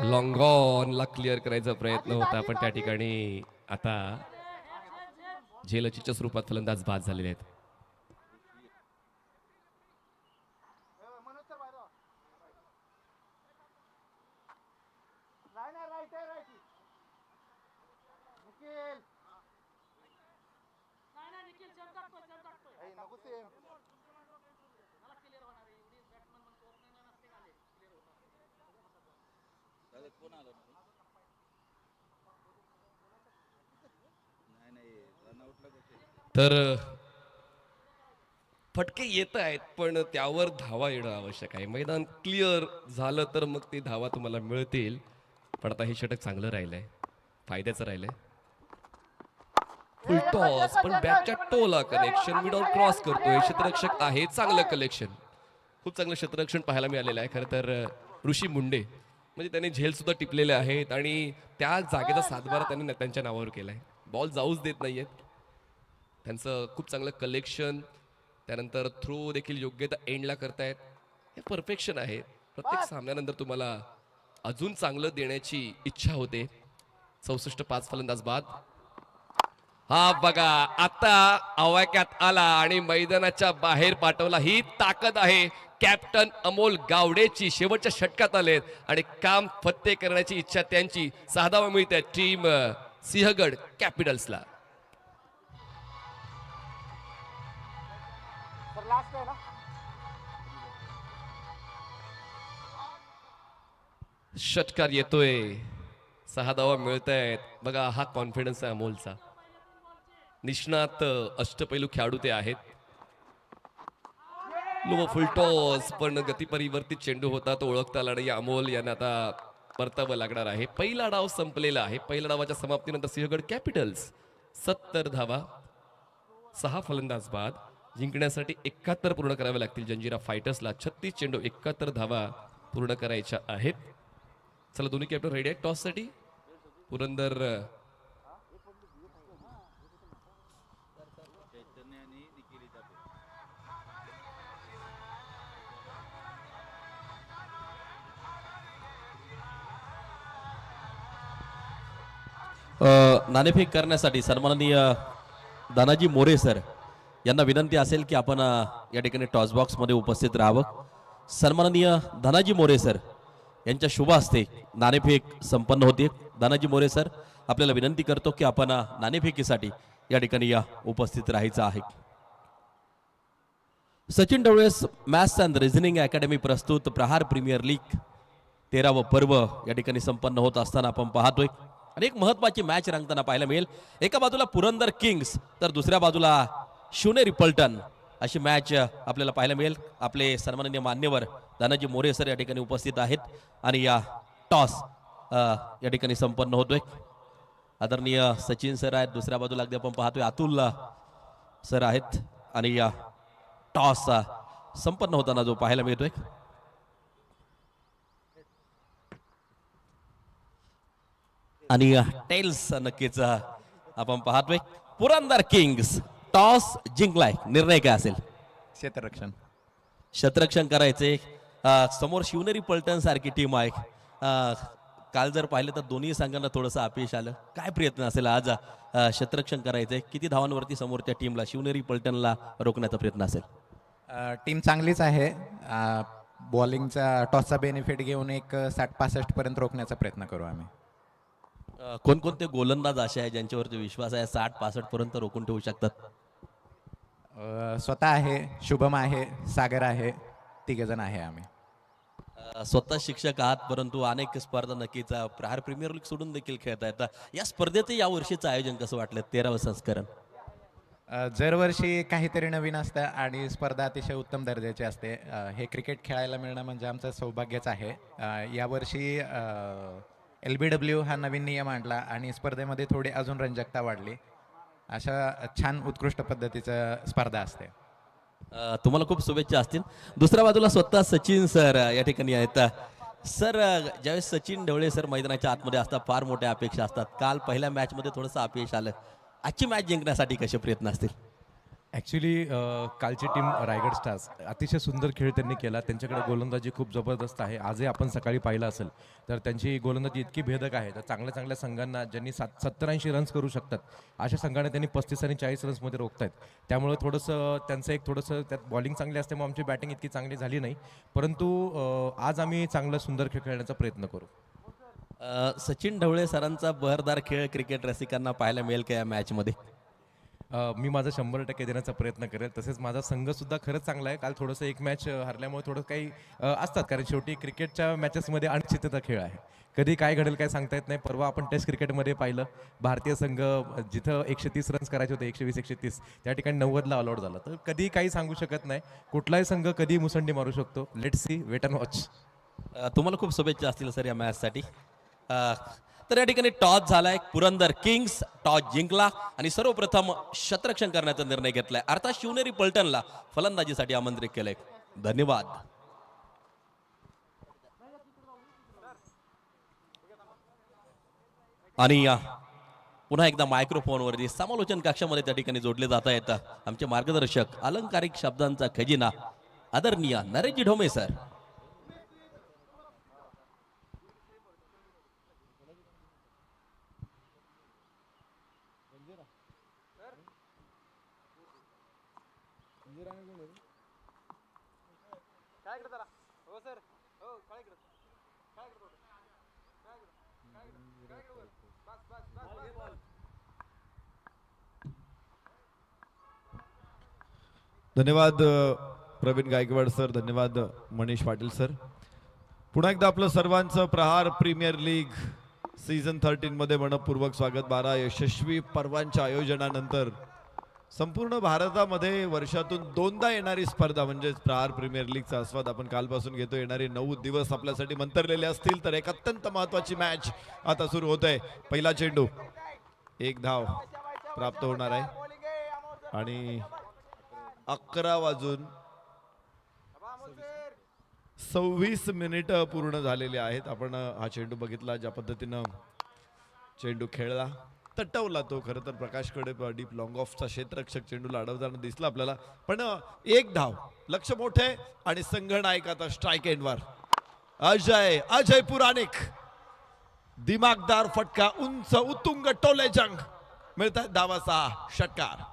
लॉंग ऑनला क्लिअर करायचा प्रयत्न होता, पण त्या ठिकाणी आता झेलचीच्या स्वरूपात फलंदाज बाद झालेले आहेत. तर फटके येत आहेत, पण त्यावर धावा येणं आवश्यक आहे. मैदान क्लिअर झालं तर मग ती धावा तुम्हाला मिळतील. पण आता हे षटक चांगलं राहिलंय, फायद्याचं राहिलंय. फुल टॉस, पण बॅटच्या टोला कनेक्शन, मिडॉल क्रॉस करतोय. क्षेत्ररक्षक आहे, चांगलं कलेक्शन, खूप चांगलं क्षेत्ररक्षण पाहायला मिळालेलं आहे. खरं तर ऋषी मुंडे म्हणजे त्यांनी झेल सुद्धा टिपलेले आहेत आणि त्या जागेचा सातबारा त्यांनी त्यांच्या नावावर केलाय. बॉल जाऊच देत नाहीयेत. त्यांचं खूप चांगलं कलेक्शन, त्यानंतर थ्रो देखील योग्यता एंडला करतायत. हे परफेक्शन आहे. प्रत्येक सामन्यानंतर तुम्हाला अजून चांगलं देण्याची इच्छा होते. 64-5 फलंदाज बाद. हा बघा, आता आवाक्यात आला आणि मैदानाच्या बाहेर पाठवला. ही ताकद आहे कॅप्टन अमोल गावडेची. शेवटच्या षटकात आलेत आणि काम फत्ते करण्याची इच्छा त्यांची. 6 धावा मिळते टीम सिंहगड कॅपिटल्सला. षटकार येतोय, 6 धावा मिळत आहेत. बघा, हा कॉन्फिडन्स आहे अमोलचा. निष्णात अष्टपैलू खेळाडू ते आहेत. लो फुल टॉस, पण गती परिवर्तित चेंडू होता, तो ओळखता आला नाही. अमोल यांना आता परतावं लागणार आहे. पहिला डाव संपलेला आहे. पहिल्या डावाच्या समाप्तीनंतर सिंहगड कॅपिटल्स 70 धावा, 6 फलंदाज बाद. जिंकण्यासाठी 71 पूर्ण करावे लागतील जंजिरा फायटर्सला. 36 चेंडू 71 धावा पूर्ण करायच्या आहेत. चला, दोन्ही कॅप्टन रेडी आहेत टॉस साठी. पुरंदर नाणेफेक करण्यासाठी सन्माननीय दानाजी मोरे सर यांना विनंती असेल की आपण या ठिकाणी टॉस बॉक्स मध्ये उपस्थित राहावं. सन्माननीय दानाजी मोरे सर यांच्या शुभ हस्ते नाणेफेक संपन्न होते. दानाजी मोरे सर, आपल्याला विनंती करतो की आपण नाणेफेकीसाठी या ठिकाणी उपस्थित राहायचं आहे. सचिन ढवळेस मॅथ्स अँड रिझनिंग अकॅडमी प्रस्तुत प्रहार प्रीमियर लीग 13व पर्व या ठिकाणी संपन्न होत असताना आपण पाहतोय आणि एक महत्वाची मॅच रंगताना पाहायला मिळेल. एका बाजूला पुरंदर किंग्स तर दुसऱ्या बाजूला शिवनेरी पलटण अशी मॅच आपल्याला पाहायला मिळेल. आपले सन्माननीय मान्यवर दानाजी मोरे सर या ठिकाणी उपस्थित आहेत आणि या टॉस या ठिकाणी संपन्न होतोय. आदरणीय सचिन सर आहेत, दुसऱ्या बाजूला अगदी आपण पाहतोय अतुल सर आहेत आणि या टॉस संपन्न होताना जो पाहायला मिळतोय आणि टेल्स नक्कीच आपण पाहतोय. पुरंदर किंग्स टॉस जिंकलाय, निर्णय काय असेल? क्षेत्ररक्षण करायचे. समोर शिवनेरी पलटण सारखी टीम आहे. काल जर पाहिलं तर दोन्ही संघांना थोडंसं अपयश आलं. काय प्रयत्न असेल आज क्षेत्ररक्षण करायचंय? किती धावांवरती समोरच्या टीमला शिवनेरी पलटणला रोखण्याचा प्रयत्न असेल? टीम चांगलीच आहे. बॉलिंगचा टॉसचा बेनिफिट घेऊन एक 60-65 पर्यंत रोखण्याचा प्रयत्न करू आम्ही. कोणकोणते गोलंदाज असे आहे ज्यांच्यावरती विश्वास आहे 60-65 पर्यंत रोखून ठेवू शकतात? स्वतः आहे, शुभम आहे, सागर आहे, तिघेजण आहे आम्ही. स्वतः शिक्षक आहात परंतु अनेक स्पर्धा नक्कीच प्रहार प्रीमियर लीग सोडून देखील खेळता येतात. या स्पर्धेचं या वर्षीचं आयोजन कसं वाटलं? 13वं संस्करण. दरवर्षी काहीतरी नवीन असतं आणि स्पर्धा अतिशय उत्तम दर्जाची असते. हे क्रिकेट खेळायला मिळणं म्हणजे आमचं सौभाग्यच आहे. यावर्षी LBW हा नवीन नियम आणला आणि स्पर्धेमध्ये थोडी अजून रंजकता वाढली. अशा छान उत्कृष्ट पद्धतीचं स्पर्धा असते. तुम्हाला खूप शुभेच्छा असतील. दुसऱ्या बाजूला स्वतः सचिन सर या ठिकाणी आहेत. सर, ज्यावेळेस सचिन ढवळे सर मैदानाच्या आतमध्ये असतात फार मोठ्या अपेक्षा असतात. काल पहिल्या मॅचमध्ये थोडंसं अपयश आलं. आजची मॅच जिंकण्यासाठी कसे प्रयत्न असतील? ॲक्च्युली कालची टीम रायगड स्टार्स अतिशय सुंदर खेळ त्यांनी केला. त्यांच्याकडे गोलंदाजी खूप जबरदस्त आहे. आजही आपण सकाळी पाहिलं असेल तर त्यांची गोलंदाजी इतकी भेदक आहे. तर चांगल्या चांगल्या संघांना ज्यांनी 70-80 रन्स करू शकतात अशा संघाने त्यांनी 35 आणि 40 रन्समध्ये रोखत आहेत. त्यामुळे थोडंसं त्यांचं एक थोडंसं त्यात बॉलिंग चांगली असल्यामुळे आमची बॅटिंग इतकी चांगली झाली नाही. परंतु आज आम्ही चांगला सुंदर खेळ खेळण्याचा प्रयत्न करू. सचिन ढवळे सरांचा बहरदार खेळ क्रिकेट रसिकांना पाहायला मिळेल का या मॅचमध्ये? मी माझा 100% देण्याचा प्रयत्न करेल. तसेच माझा संघसुद्धा खरंच चांगला आहे. काल थोडंसं एक मॅच हरल्यामुळे थोडं काही असतात, कारण शेवटी क्रिकेटच्या मॅचेसमध्ये अनिश्चितता खेळ आहे. कधी काय घडेल काय सांगता येत नाही. परवा आपण टेस्ट क्रिकेटमध्ये पाहिलं भारतीय संघ जिथं 130 रन्स करायचे होते 120-130 त्या ठिकाणी 90ला ऑल आउट झाला. तर कधी काही सांगू शकत नाही. कुठलाही संघ कधी मुसंडी मारू शकतो. Let's see, wait and watch. तुम्हाला खूप शुभेच्छा असतील सर या मॅचसाठी. तर या ठिकाणी टॉस झालाय. पुरंदर किंग्स टॉस जिंकला आणि सर्वप्रथम क्षेत्ररक्षण करण्याचा निर्णय घेतलाय. अर्थात शिवनेरी पलटणला फलंदाजीसाठी आमंत्रित केलंय. धन्यवाद. आणि पुन्हा एकदा मायक्रोफोनवरती समालोचन कक्षामध्ये त्या ठिकाणी जोडले जाता येतं आमचे मार्गदर्शक, अलंकारिक शब्दांचा खजिना आदरणीय नरेशजी ढोमे सर. धन्यवाद प्रवीण गायकवाड सर, धन्यवाद मनीष पाटील सर. पुन्हा एकदा आपलं सर्वांचं प्रहार प्रीमियर लीग सीझन 13 मध्ये मनपूर्वक स्वागत. 12 यशस्वी पर्वांच्या आयोजनानंतर संपूर्ण भारतामध्ये वर्षातून 2दा येणारी स्पर्धा म्हणजे प्रहार प्रीमियर लीगचा आस्वाद आपण कालपासून घेतो. येणारे 9 दिवस आपल्यासाठी मंतरलेले असतील. तर एक अत्यंत महत्वाची मॅच आता सुरू होत आहे. पहिला चेंडू 1 धाव प्राप्त होणार आहे आणि 11:26 पूर्ण झालेले आहेत. आपण हा चेंडू बघितला, ज्या पद्धतीनं चेंडू खेळला, तटवला तो. खरं तर प्रकाशकडे डीप लॉंग ऑफचा क्षेत्ररक्षक चेंडूला अडवताना दिसला आपल्याला. पण 1 धाव, लक्ष मोठे आणि संघनायक आता स्ट्राईक एंडवर. अजय पुराणिक, दिमागदार फटका, उंच उत्तुंग टोले जंग, मिळतात धावा 6, षटकार.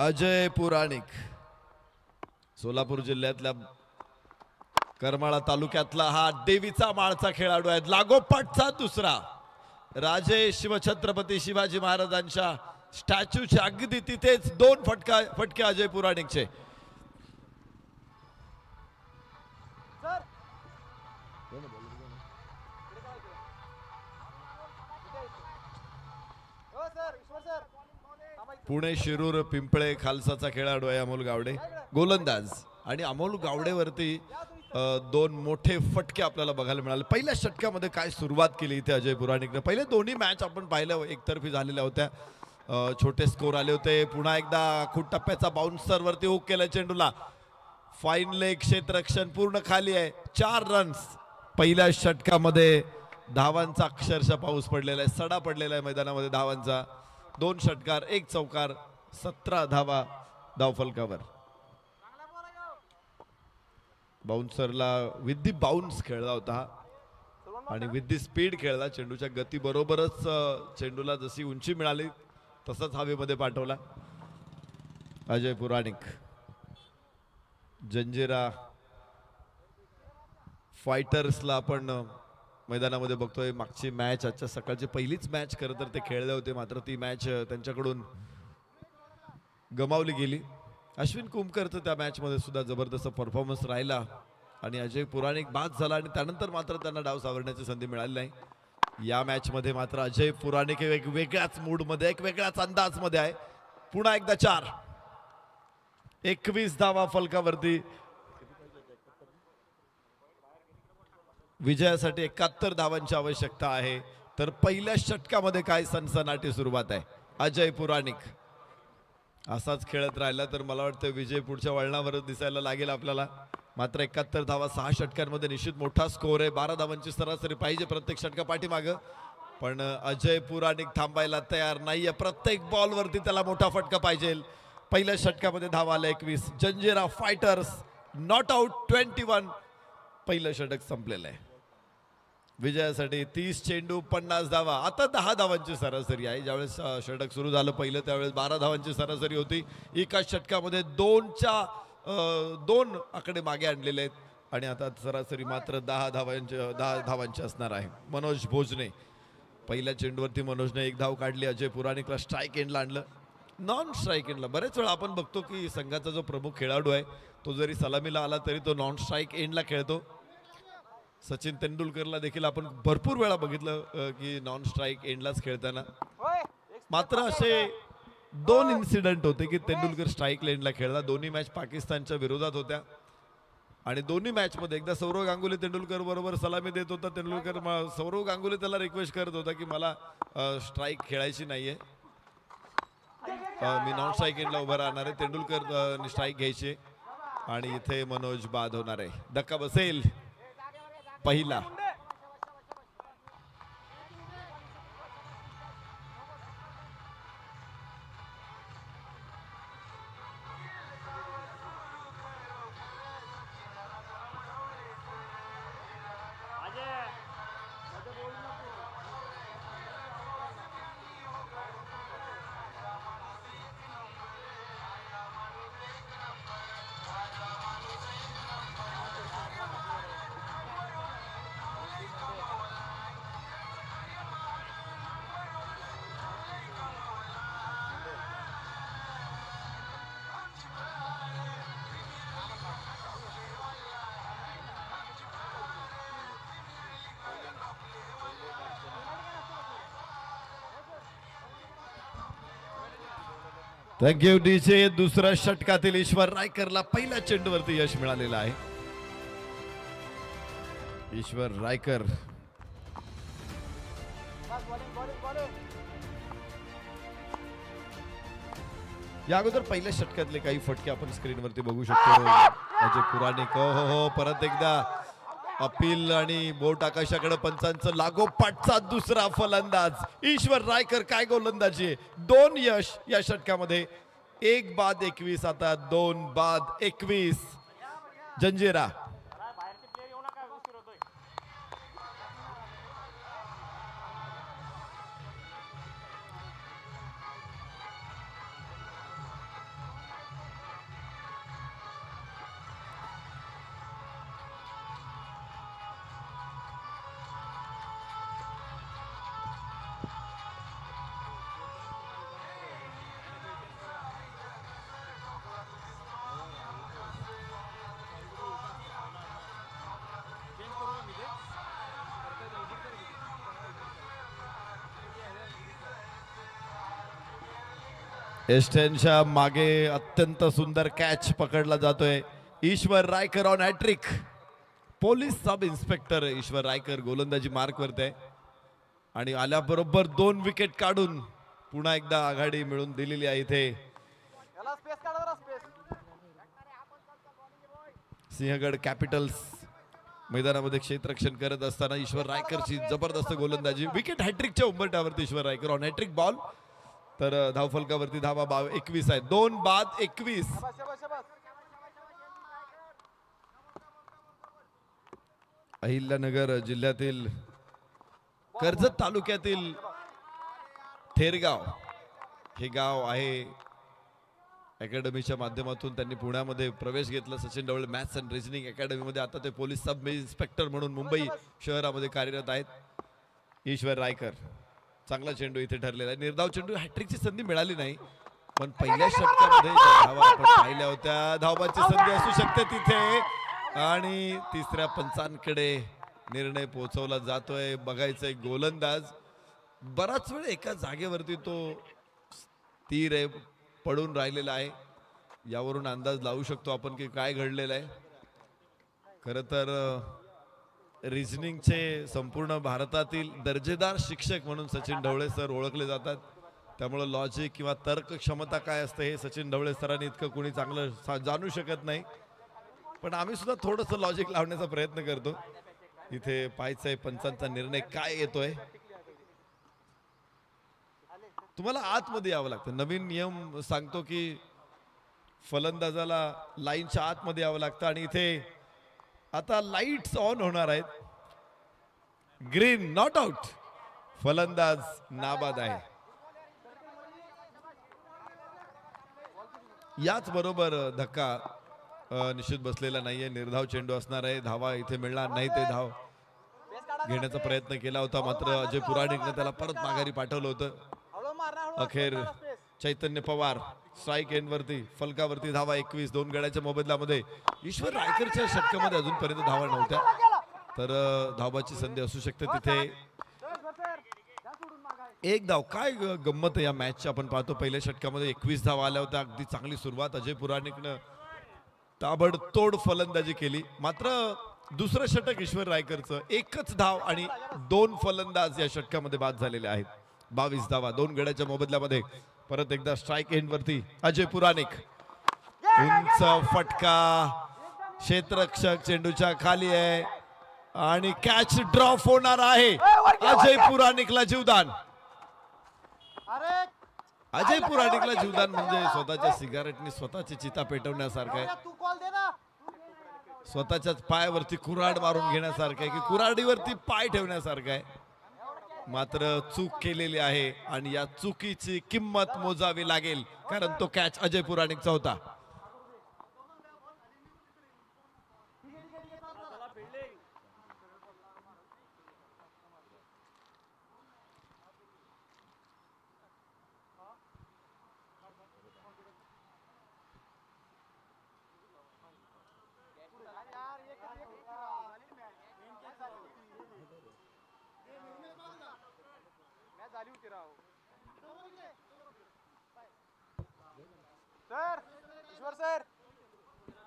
अजय पुराणिक सोलापूर जिल्ह्यातल्या करमाळा तालुक्यातला हा देवीचा माळचा खेळाडू आहे. लागोपाठचा दुसरा राजे शिवछत्रपती शिवाजी महाराजांच्या स्टॅच्यूच्या अगदी तिथेच 2 फटके अजय पुराणिकचे. पुणे शिरूर पिंपळे खालसाचा खेळाडू आहे अमोल गावडे, गोलंदाज. आणि अमोल गावडेवरती 2 मोठे फटके आपल्याला बघायला मिळाले. पहिल्या षटकामध्ये काय सुरुवात केली इथे अजय पुराणिकने. पहिले दोन्ही मॅच आपण पाहिल्या एकतर्फी झालेल्या होत्या. छोटे स्कोर आले होते. पुन्हा एकदा खूप टप्प्याचा बाउन्सर वरती हुक केला चेंडूला. फाईन लेग क्षेत्ररक्षण पूर्ण खाली आहे. 4 रन्स पहिल्या षटकामध्ये. धावांचा अक्षरशः पाऊस पडलेला आहे, सडा पडलेला आहे मैदानामध्ये धावांचा. 2 षटकार 1 चौकार 17 धावा धावफलकावर. बाउन्सरला विथ दी बाउन्स खेळला होता आणि विथ दी स्पीड खेळला. चेंडूच्या गती बरोबरच चेंडूला जशी उंची मिळाली तसंच हवेमध्ये पाठवला. अजय पुराणिक. जंजिरा फायटर्सला आपण मैदानामध्ये बघतोय. मागची मॅच आजच्या सकाळची पहिलीच मॅच खरं तर ते खेळले होते, मात्र ती मॅच त्यांच्याकडून गमावली गेली. अश्विन कुमकरचं त्या मॅचमध्ये सुद्धा जबरदस्त परफॉर्मन्स राहिला आणि अजय पुराणिक बाद झाला आणि त्यानंतर मात्र त्यांना डाव सावरण्याची संधी मिळाली नाही. या मॅचमध्ये मात्र अजय पुराणिक एक वेगळ्याच मूडमध्ये, एक वेगळ्याच अंदाजमध्ये आहे. पुन्हा एकदा 4 21 धावा फलकावरती. विजयासाठी 71 धावांची आवश्यकता आहे. तर पहिल्या षटकामध्ये काय सनसनाटी सुरुवात आहे. अजय पुराणिक असाच खेळत राहिला तर मला वाटतं विजय पुढच्या वळणावरच दिसायला लागेल आपल्याला. मात्र 71 धावा 6 षटकांमध्ये निश्चित मोठा स्कोर आहे. 12 धावांची सरासरी पाहिजे प्रत्येक षटका पाठीमागं. पण अजय पुराणिक थांबायला तयार नाहीये. प्रत्येक बॉलवरती त्याला मोठा फटका पाहिजे. पहिल्या षटकामध्ये धावा आला 21. Janjira fighters not out 21. पहिलं षटक संपलेलं आहे. विजयासाठी 30 चेंडू 50 धावा. आता 10 धावांची सरासरी आहे. ज्यावेळेस षटक सुरू झालं पहिलं त्यावेळेस 12 धावांची सरासरी होती. एका षटकामध्ये 2 आकडे मागे आणलेले आहेत आणि आता सरासरी मात्र 10 धावांची असणार आहे. मनोज भोजने. पहिल्या चेंडूवरती मनोजने 1 धाव काढली. अजय पुराणिकला स्ट्राईक एंडला आणलं. नॉन स्ट्राईक एंडला बरेच वेळा आपण बघतो की संघाचा जो प्रमुख खेळाडू आहे तो जरी सलामीला आला तरी तो नॉन स्ट्राईक एंडला खेळतो. सचिन तेंडुलकरला देखील आपण भरपूर वेळा बघितलं की नॉन स्ट्राईक एंडलाच खेळताना. मात्र असे 2 इन्सिडेंट होते की तेंडुलकर स्ट्राईक एंडला खेळला. दोन्ही मॅच पाकिस्तानच्या विरोधात होत्या आणि दोन्ही मॅचमध्ये एकदा सौरव गांगुली तेंडुलकर बरोबर सलामी देत होता. सौरव गांगुली त्याला रिक्वेस्ट करत होता की मला स्ट्राईक खेळायची नाहीये, मी नॉन स्ट्राईक एंडला उभा राहणार आहे. तेंडुलकर स्ट्राईक घ्यायची आणि इथे मनोज बाद होणार आहे. धक्का बसेल पहिला. Thank you DJ. दुसऱ्या षटकातील ईश्वर रायकरला पहिल्या चेंडूवरती यश मिळालेलं आहे. ईश्वर रायकर या अगोदर पहिल्या षटकातले काही फटके आपण स्क्रीनवरती बघू शकतो. अजय पुराणिक हो परत एकदा अपील आणि बोट आकाशाकडे. पंचांचं लागोपाठचा दुसरा फलंदाज ईश्वर रायकर. काय गोलंदाजी आहे. 2 यश या षटकामध्ये. 1 बाद 21. आता 2 बाद 21. जंजिरा एस्टेनच्या मागे अत्यंत सुंदर कॅच पकडला जातोय. Ishwar Raykar on hattrick. Police sub inspector Ishwar Raykar गोलंदाजी मार्क वरती आहे आणि आल्याबरोबर 2 विकेट काढून पुन्हा एकदा आघाडी मिळून दिलेली आहे इथे. सिंहगड कॅपिटल्स मैदानामध्ये क्षेत्ररक्षण करत असताना ईश्वर रायकरची जबरदस्त गोलंदाजी. विकेट हॅट्रिकच्या उंबरठ्यावरती Ishwar Raykar on hattrick ball. तर धावफलकावरती धावा 21 आहे. 2 बाद 21. अहिल्यानगर जिल्ह्यातील कर्जत तालुक्यातील थेरगाव हे गाव आहे. अकॅडमीच्या माध्यमातून त्यांनी पुण्यामध्ये प्रवेश घेतला. Sachin Dhawale maths and reasoning अकॅडमीमध्ये. आता ते पोलीस सब इन्स्पेक्टर म्हणून मुंबई शहरामध्ये कार्यरत आहेत. ईश्वर रायकर चांगला चेंडू इथे ठरलेला आहे. निर्धाव चेंडू हॅट्रिकची संधी मिळाली नाही, पण पहिल्या षटकामध्ये धावा आपण पाहिल्या होत्या. धावाची संधी असू शकते तिथे आणि तिसऱ्या पंचांकडे निर्णय पोहोचवला जातोय. बघायचंय गोलंदाज बराच वेळ एका जागेवरती तो स्थिर आहे, पडून राहिलेला आहे. यावरून अंदाज लावू शकतो आपण की काय घडलेलं आहे. खरं तर रिझनिंगचे संपूर्ण भारतातील दर्जेदार शिक्षक म्हणून सचिन ढवळे सर ओळखले जातात. त्यामुळं लॉजिक किंवा तर्क क्षमता काय असते हे सचिन ढवळे सरांनी इतकं कोणी चांगलं जाणू शकत नाही, पण आम्ही सुद्धा थोडंसं लॉजिक लावण्याचा प्रयत्न करतो. इथे पाहायचंय पंचांचा निर्णय काय येतोय. तुम्हाला आतमध्ये यावं लागतं. नवीन नियम सांगतो की फलंदाजाला लाईनच्या आतमध्ये यावं लागतं आणि इथे आता लाईट्स ऑन होणार आहेत. Green not out. फलंदाज नाबाद आहे. याच बरोबर धक्का निश्चित बसलेला नाहीये. निर्धाव चेंडू असणार आहे. धावा इथे मिळणार नाही. ते धाव घेण्याचा प्रयत्न केला होता, मात्र अजय पुराणिकने त्याला परत माघारी पाठवलं होतं. अखेर चैतन्य पवार स्ट्राईक एंडवरती फलकावरती धावा 21. 2 गड्याच्या मोबदल्यामध्ये ईश्वर रायकरच्या षटकामध्ये अजूनपर्यंत धावा नव्हत्या, तर धावाची संधी असू शकते तिथे. एक धाव. काय गंमत आहे या मॅचची आपण पाहतो. पहिल्या षटकामध्ये 21 धावा आल्या होत्या. अगदी चांगली सुरुवात अजय पुराणिकनं ताबडतोड फलंदाजी केली, मात्र दुसरं षटक ईश्वर रायकरचं 1च धाव आणि 2 फलंदाज या षटकामध्ये बाद झालेले आहेत. 22 धावा 2 गड्याच्या मोबदल्यामध्ये. परत एकदा स्ट्राईक एंडवरती अजय पुराणिक. उंच फटका. क्षेत्ररक्षक चेंडूच्या खाली आहे आणि कॅच ड्रॉप होणार आहे. अजय पुराणिकला जीवदान. अजय पुराणिकला जीवदान म्हणजे स्वतःच्या सिगारेटनी स्वतःची चिता पेटवण्यासारखं आहे. स्वतःच्याच पायावरती कुऱ्हाड मारून घेण्यासारखं आहे की कुऱ्हाडीवरती पाय ठेवण्यासारखं आहे. मात्र चूक केलेली आहे आणि या चुकीची किंमत मोजावी लागेल, कारण तो कॅच अजय पुराणिकचा होता. सर ईश्वर सर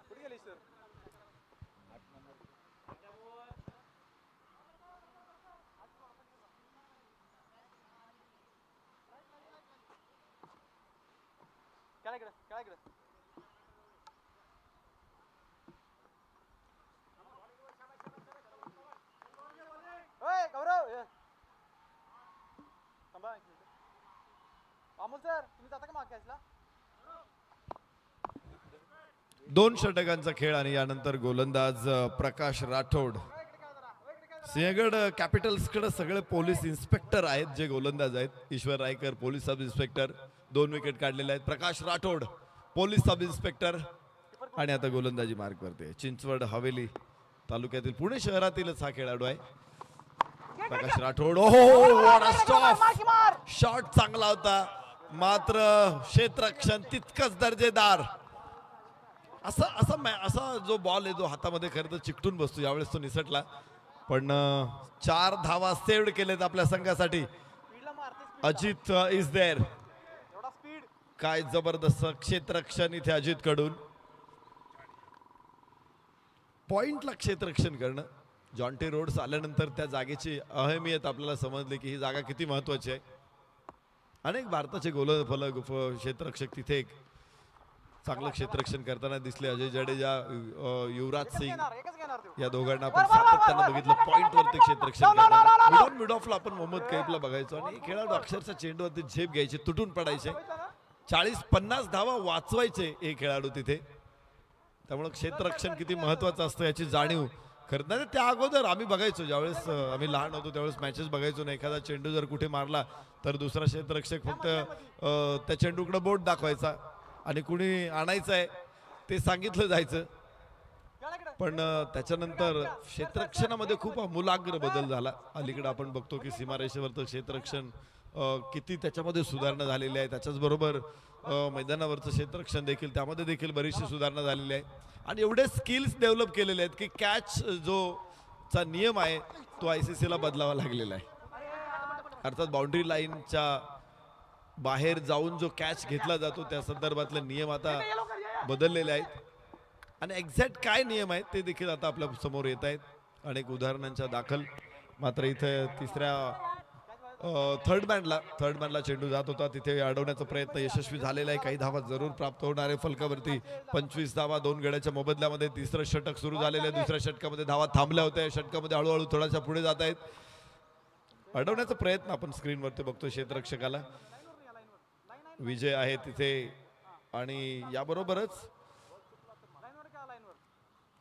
कुठे गेले सर? काय इकडे काय इकडे ओय गौरव थांबा. अमोल सर तुम्ही जाता का माग कॅचला? 2 षटकांचा खेळ आणि यानंतर गोलंदाज प्रकाश राठोड. सिंहगड कॅपिटल्सकडे सगळे पोलीस इन्स्पेक्टर आहेत जे गोलंदाज आहेत. Ishwar Raykar police sub inspector. 2 wicket काढलेले आहेत. Prakash Rathod police sub inspector आणि आता गोलंदाजी मार्क करते. चिंचवड हवेली तालुक्यातील पुणे शहरातीलच हा खेळाडू आहे प्रकाश राठोड. ओहो व्हॉट अ स्टॉप. शॉट चांगला होता, मात्र क्षेत्ररक्षण तितकंच दर्जेदार. असा जो बॉल आहे जो हातामध्ये खरं तर चिकटून बसतो, यावेळेस तो निसटला, पण 4 धावा सेव्ड केलेत आपल्या संघासाठी. Ajit is there. काय जबरदस्त क्षेत्ररक्षण इथे अजित कडून. पॉइंटला क्षेत्ररक्षण करणं. जॉन्टी रोड्स आल्यानंतर त्या जागेची अहमियत आपल्याला समजली की ही जागा किती महत्वाची आहे. अनेक भारताचे क्षेत्ररक्षक तिथे एक चांगलं क्षेत्ररक्षण करताना दिसले. अजय जडेजा, युवराज सिंग एकच घेणार तो. या दोघांना आपण सातत्यानं बघितलं पॉइंट वरती क्षेत्ररक्षण करताना. मिड ऑफला आपण मोहम्मद कैफला बघायचो आणि हे खेळाडू अक्षरशः चेंडूवरती झेप घ्यायचे, तुटून पडायचे, 40-50 धावा वाचवायचे हे खेळाडू तिथे. त्यामुळे क्षेत्ररक्षण किती महत्वाचं असतं याची जाणीव खरं नाही. त्या अगोदर आम्ही बघायचो, ज्यावेळेस आम्ही लहान होतो त्यावेळेस मॅचेस बघायचो ना, एखादा चेंडू जर कुठे मारला तर दुसरा क्षेत्ररक्षक फक्त त्या चेंडूकडे बोट दाखवायचा आणि कुणी आणायचं आहे ते सांगितलं जायचं. पण त्याच्यानंतर क्षेत्ररक्षणामध्ये खूप आमूलाग्र बदल झाला. अलीकडे आपण बघतो की सीमारेषेवरचं क्षेत्ररक्षण किती त्याच्यामध्ये सुधारणा झालेली आहे. त्याच्याचबरोबर मैदानावरचं क्षेत्ररक्षण देखील त्यामध्ये देखील बरीचशी सुधारणा झालेली आहे आणि एवढे स्किल्स डेव्हलप केलेले आहेत की कॅच जो चा नियम आहे तो ICC ला बदलावा लागलेला आहे. अर्थात बाउंड्री लाईनच्या बाहेर जाऊन जो कॅच घेतला जातो त्या संदर्भातले नियम आता बदललेले आहेत आणि एक्झॅक्ट काय नियम आहेत ते देखील आता आपल्या समोर येत आहेत अनेक उदाहरणांच्या दाखल. मात्र इथे तिसऱ्या थर्ड मॅनला चेंडू जात होता, तिथे अडवण्याचा प्रयत्न यशस्वी झालेला आहे. काही धावा जरूर प्राप्त होणार आहे. फलकावरती 25 धावा 2 गड्याच्या मोबदल्यामध्ये. तिसरं षटक सुरू झालेलं आहे. दुसऱ्या षटकामध्ये धावा थांबल्या होत्या. षटकामध्ये हळूहळू थोड्याशा पुढे जात आहेत. अडवण्याचा प्रयत्न आपण स्क्रीनवरती बघतो क्षेत्ररक्षकाला. विजय आहे तिथे आणि याबरोबरच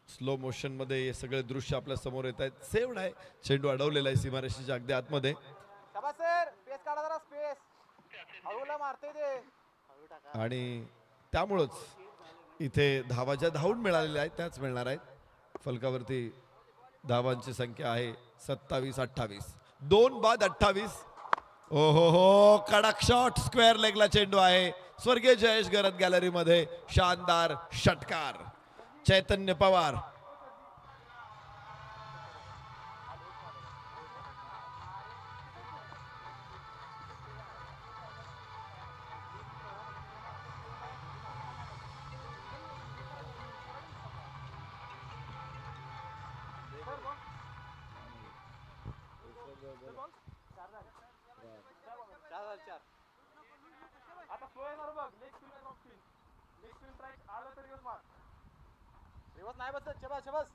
स्लो मोशन मध्ये हे सगळे दृश्य आपल्या समोर येत आहेत. सेव्ड आहे, चेंडू अडवलेला आहे सीमारेषेच्या अगदी आतमध्ये आणि त्यामुळंच इथे धावा ज्या धावून मिळालेल्या आहेत त्याच मिळणार आहेत. फलकावरती धावांची संख्या आहे 27-28. 2 बाद 28. ओ हो, कडक शॉट, स्क्वेअर लेगला चेंडू आहे. स्वर्गीय जयेश गरत गॅलरीमध्ये शानदार षटकार. चैतन्य पवार आता स्लो येणार बघ. लेग स्पिन ट्राय आलं तर रिवर्स मार. रिवर्स नाही बसत. शबास शबास.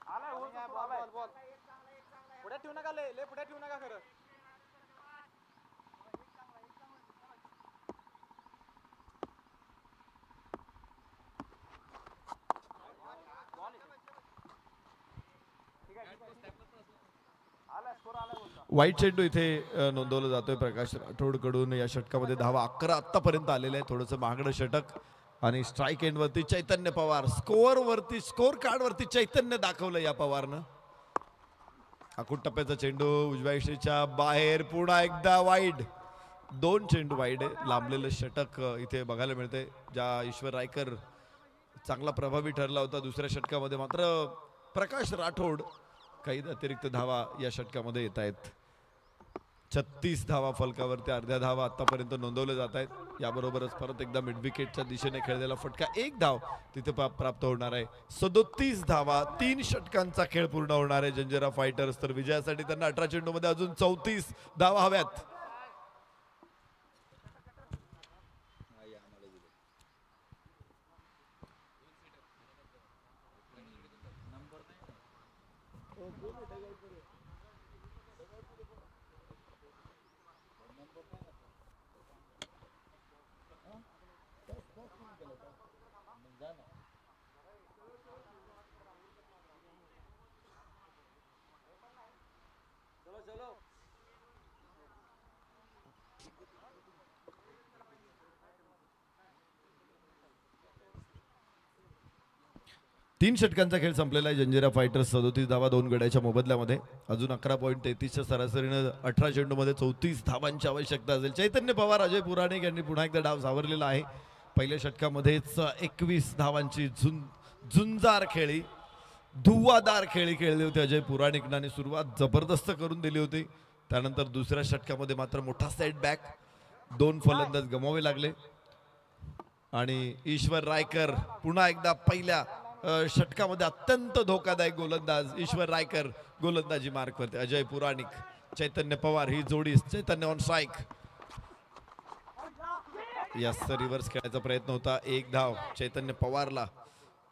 आलाय बॉल बॉल. पुढे ठेवू नका, ले पुढे ठेवू नका खरं. वाईट चेंडू इथे नोंदवला जातोय प्रकाश राठोड कडून. या षटकामध्ये धावा 11 आतापर्यंत आलेले आहे. थोडंसं महागडं षटक आणि स्ट्राईक एंड वरती चैतन्य पवार. स्कोर कार्ड वरती चैतन्य दाखवलं या पवारनं. आखूड टप्प्याचा चेंडू उजव्या यष्टीच्या बाहेर. पुन्हा एकदा वाईड. 2 चेंडू वाईड आहे. लांबलेलं षटक इथे बघायला मिळते. ज्या ईश्वर रायकर चांगला प्रभावी ठरला होता दुसऱ्या षटकामध्ये, मात्र प्रकाश राठोड काही अतिरिक्त धावा या षटकामध्ये येत आहेत. 36 धावा फलकावरती. अर्ध्या धावा आतापर्यंत नोंदवल्या जात आहेत. याबरोबरच परत एकदा मिड विकेटच्या दिशेने खेळलेला फटका 1 धाव तिथे प्राप्त होणार आहे. 37 धावा 3 षटकांचा खेळ पूर्ण होणार आहे जंजिरा फायटर्स. तर विजयासाठी त्यांना 18 चेंडूमध्ये अजून 34 धावा हव्यात. तीन षटकांचा खेळ संपलेला आहे. जंजिरा फायटर्स 37 धावा 2 गड्याच्या मोबदल्यामध्ये. अजून 11.33च्या सरासरीनं 18 चेंडूमध्ये 34 धावांची आवश्यकता असेल. चैतन्य पवार, अजय पुराणिक यांनी पुन्हा एकदा डाव सावरलेला आहे. पहिल्या षटकामध्येच 21 धावांची झुंजार खेळी, धुव्वादार खेळी खेळली होती अजय पुराणिकनाने. सुरुवात जबरदस्त करून दिली होती. त्यानंतर दुसऱ्या षटकामध्ये मात्र मोठा सेटबॅक. 2 फलंदाज गमावे लागले आणि ईश्वर रायकर पुन्हा एकदा पहिल्या षटकामध्ये अत्यंत धोकादायक गोलंदाज ईश्वर रायकर गोलंदाजी मार्क वरती. अजय पुराणिक, चैतन्य पवार ही जोडी. चैतन्य ऑन स्ट्राईक. यस, रिव्हर्स खेळायचा प्रयत्न होता. एक धाव चैतन्य पवारला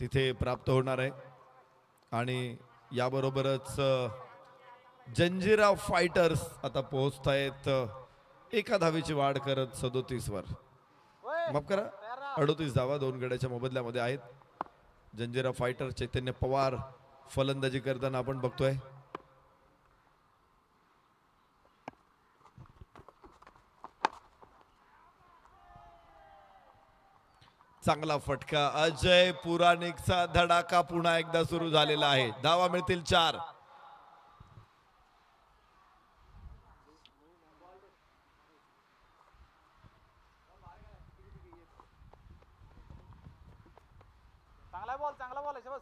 तिथे प्राप्त होणार आहे. आणि याबरोबरच जंजिरा फायटर्स आता पोहोचतायत एका धावेची वाढ करत 37 वर. माफ करा, 38 धावा 2 गड्याच्या मोबदल्यामध्ये आहेत. जंजिरा फायटर चैतन्य पवार फलंदाजी करताना आपण बघतोय. चांगला फटका. अजय पुराणिकचा धडाका पुन्हा एकदा सुरू झालेला आहे. धावा मिळतील 4. चांगला बॉल आहे बस.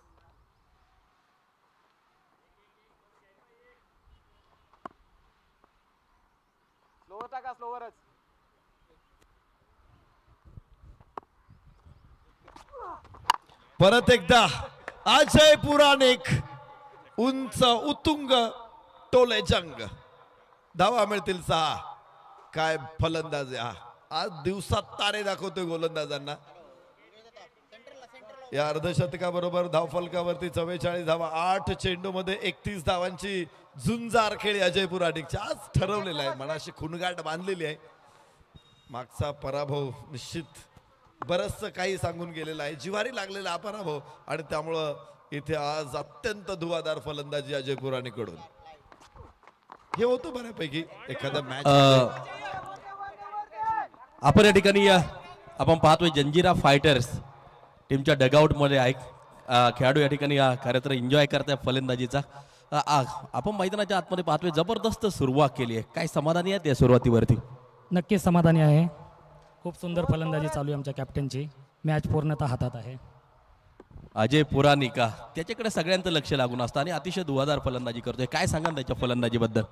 स्लोवर टाका, स्लोवरच. परत एकदा अजय पुराणिक उंच उतुंग टोले जंग. धावा मिळतील 6. काय फलंदाज आहे हा. आज दिवसात तारे दाखवतोय गोलंदाजांना. या अर्धशतकाबरोबर धावफलकावरती 44 धावा. 8 चेंडूमध्ये 31 धावांची झुंजार खेळी अजय पुराणिकची. आज ठरवलेला आहे, मनाशी खुणगाठ बांधलेली आहे. मागचा पराभव निश्चित बरचसं काही सांगून गेलेला आहे. जिवारी लागलेला हा पराभव आणि त्यामुळं इथे आज अत्यंत धुवाधार फलंदाजी अजय पुराणिक कडून. हे होतं बऱ्यापैकी एखादा मॅच. आपण या ठिकाणी आपण पाहतोय जंजिरा फायटर्स टीमच्या डगआउट मध्ये खेळाडू या ठिकाणी खरं एन्जॉय करताय फलंदाजीचा. आपण मैदानाच्या आतमध्ये पाहतोय जबरदस्त सुरुवात केली आहे. काय समाधानी आहे त्या सुरुवातीवरती? नक्कीच समाधानी आहे. खूप सुंदर फलंदाजी चालू आहे आमच्या कॅप्टनची. मॅच पूर्णतः हातात आहे. अजय पुराणिका त्याच्याकडे सगळ्यांचं लक्ष लागून असतं आणि अतिशय धुवाधार फलंदाजी करतोय. काय सांगा त्याच्या फलंदाजीबद्दल?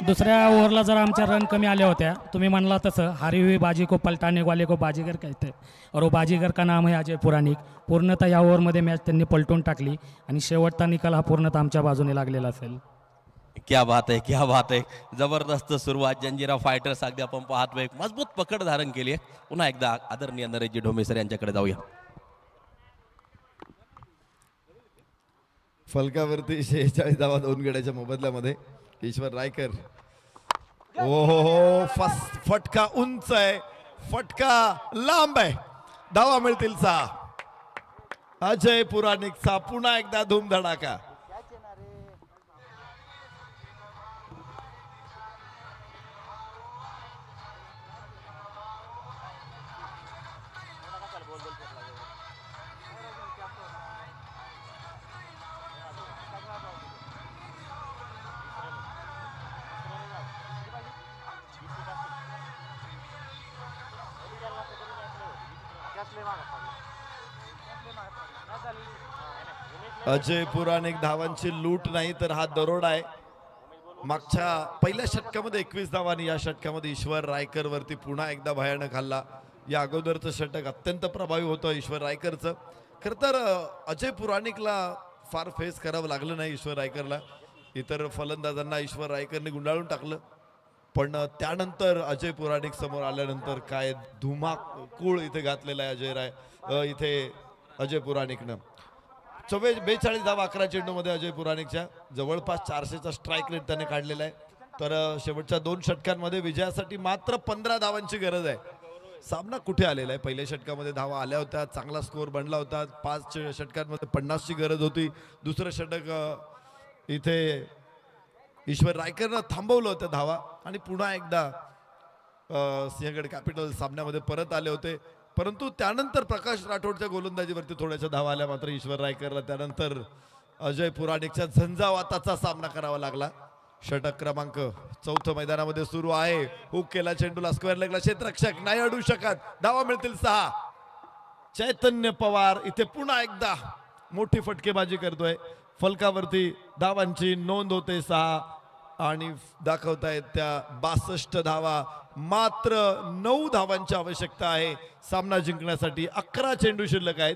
दुसऱ्या ओव्हरला जरा आमच्या रन कमी आल्या होत्या. तुम्ही म्हणला तसं हारी हुई बाजी को पलटाने वाले को बाजीगर कहते और वो बाजीगर का नाम है अजय पुराणिक. पूर्णतः या ओव्हरमध्ये मॅच त्यांनी पलटून टाकली आणि शेवटचा निकाल हा पूर्णतः आमच्या बाजूने लागलेला असेल. क्या बात आहे, क्या बात आहे. जबरदस्त सुरुवात जंजिरा फायटर्स अगदी आपण पाहतोय एक मजबूत पकड धारण केली आहे. पुन्हा एकदा आदरणीय नरेशजी ढोमेसर यांच्याकडे जाऊया. फलकावरती 46 धावा 2 गड्याच्या मोबदल्यामध्ये ईश्वर रायकर. हो, फटका उंच आहे, फटका लांब आहे. धावा मिळतील 6. अजय पुराणिकचा पुन्हा एकदा धूमधडाका. अजय पुराणिक धावांची लूट नाही तर हा दरोडा आहे. मागच्या पहिल्या षटकामध्ये 21 धावा आणि या षटकामध्ये ईश्वर रायकर वरती पुन्हा एकदा भयानक हल्ला. या अगोदरचं षटक अत्यंत प्रभावी होतं ईश्वर रायकरचं. खरं तर अजय पुराणिकला फार फेस करावं लागलं नाही ईश्वर रायकरला. इतर फलंदाजांना ईश्वर रायकरने गुंडाळून टाकलं. पण त्यानंतर अजय पुराणिक समोर आल्यानंतर काय धुमाकूळ इथे घातलेला आहे इथे अजय पुराणिकनं. 42 धावा 11 चेंडूमध्ये अजय पुराणिकच्या. जवळपास 400चा स्ट्राईक रेट त्याने काढलेला आहे. तर शेवटच्या 2 षटकांमध्ये विजयासाठी मात्र 15 धावांची गरज आहे. सामना कुठे आलेला आहे? पहिल्या षटकामध्ये धावा आल्या होत्या, चांगला स्कोअर बनला होता. 5 षटकांमध्ये 50ची गरज होती. दुसरं षटक इथे ईश्वर रायकरनं थांबवलं होतं धावा आणि पुन्हा एकदा सिंहगड कॅपिटल सामन्यामध्ये परत आले होते. परंतु त्यानंतर प्रकाश राठोडच्या गोलंदाजीवरती थोड्याशा धावा आल्या मात्र ईश्वर रायकरला त्यानंतर अजय पुराणिकच्या झंझावाताचा सामना करावा लागला. षटक क्रमांक 4 मैदानामध्ये सुरू आहे. हुक केला चेंडूला, स्क्वेअर लेगला, क्षेत्ररक्षक नाही अडू शकत. धावा मिळतील 6. चैतन्य पवार इथे पुन्हा एकदा मोठी फटकेबाजी करतोय. फलकावरती धावांची नोंद होते 6. आणि दाखवतायत त्या 62 धावा. मात्र 9 धावांची आवश्यकता आहे सामना जिंकण्यासाठी. 11 चेंडू शिल्लक आहेत.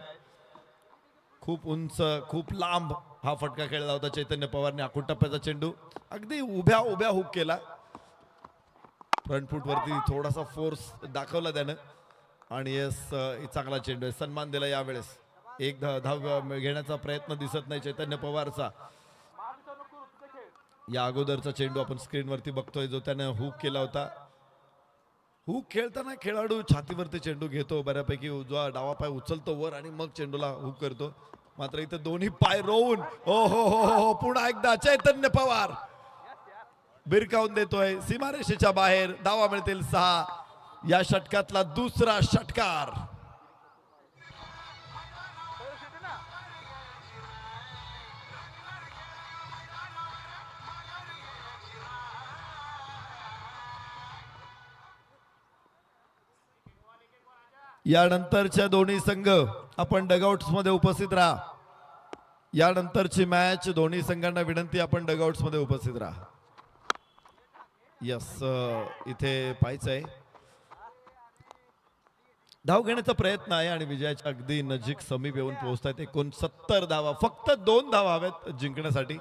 खूप उंच खूप लांब हा फटका खेळला होता चैतन्य पवारने. आखूड टप्प्याचा चेंडू अगदी उभ्या उभ्या हुक केला. फ्रंट फूट वरती थोडासा फोर्स दाखवला त्यानं आणि यस चांगला चेंडू आहे. सन्मान दिला यावेळेस. एक धाव घेण्याचा प्रयत्न दिसत नाही चैतन्य पवारचा. या अगोदरचा चेंडू आपण स्क्रीनवरती बघतोय जो त्यानं हुक केला होता. हुक खेळताना खेळाडू छातीवरती चेंडू घेतो बऱ्यापैकी. उजवा डावा पाय उचलतो वर आणि मग चेंडूला हुक करतो. मात्र इथं दोन्ही पाय रोवून हो हो हो हो पुन्हा एकदा चैतन्य पवार बिरकावून देतोय सीमारेषेच्या बाहेर. धावा मिळतील 6. या षटकातला दुसरा षटकार. यानंतरच्या दोन्ही संघ आपण डगआउट्स मध्ये उपस्थित राहा. यानंतरची मॅच दोन्ही संघांना विनंती आपण डगआउट्स मध्ये उपस्थित राहा. यस इथे पाहायचंय धाव घेण्याचा प्रयत्न आहे आणि विजयाच्या अगदी नजीक समीप येऊन पोहोचतायत. 69 धावा. फक्त 2 धावा हव्यात जिंकण्यासाठी.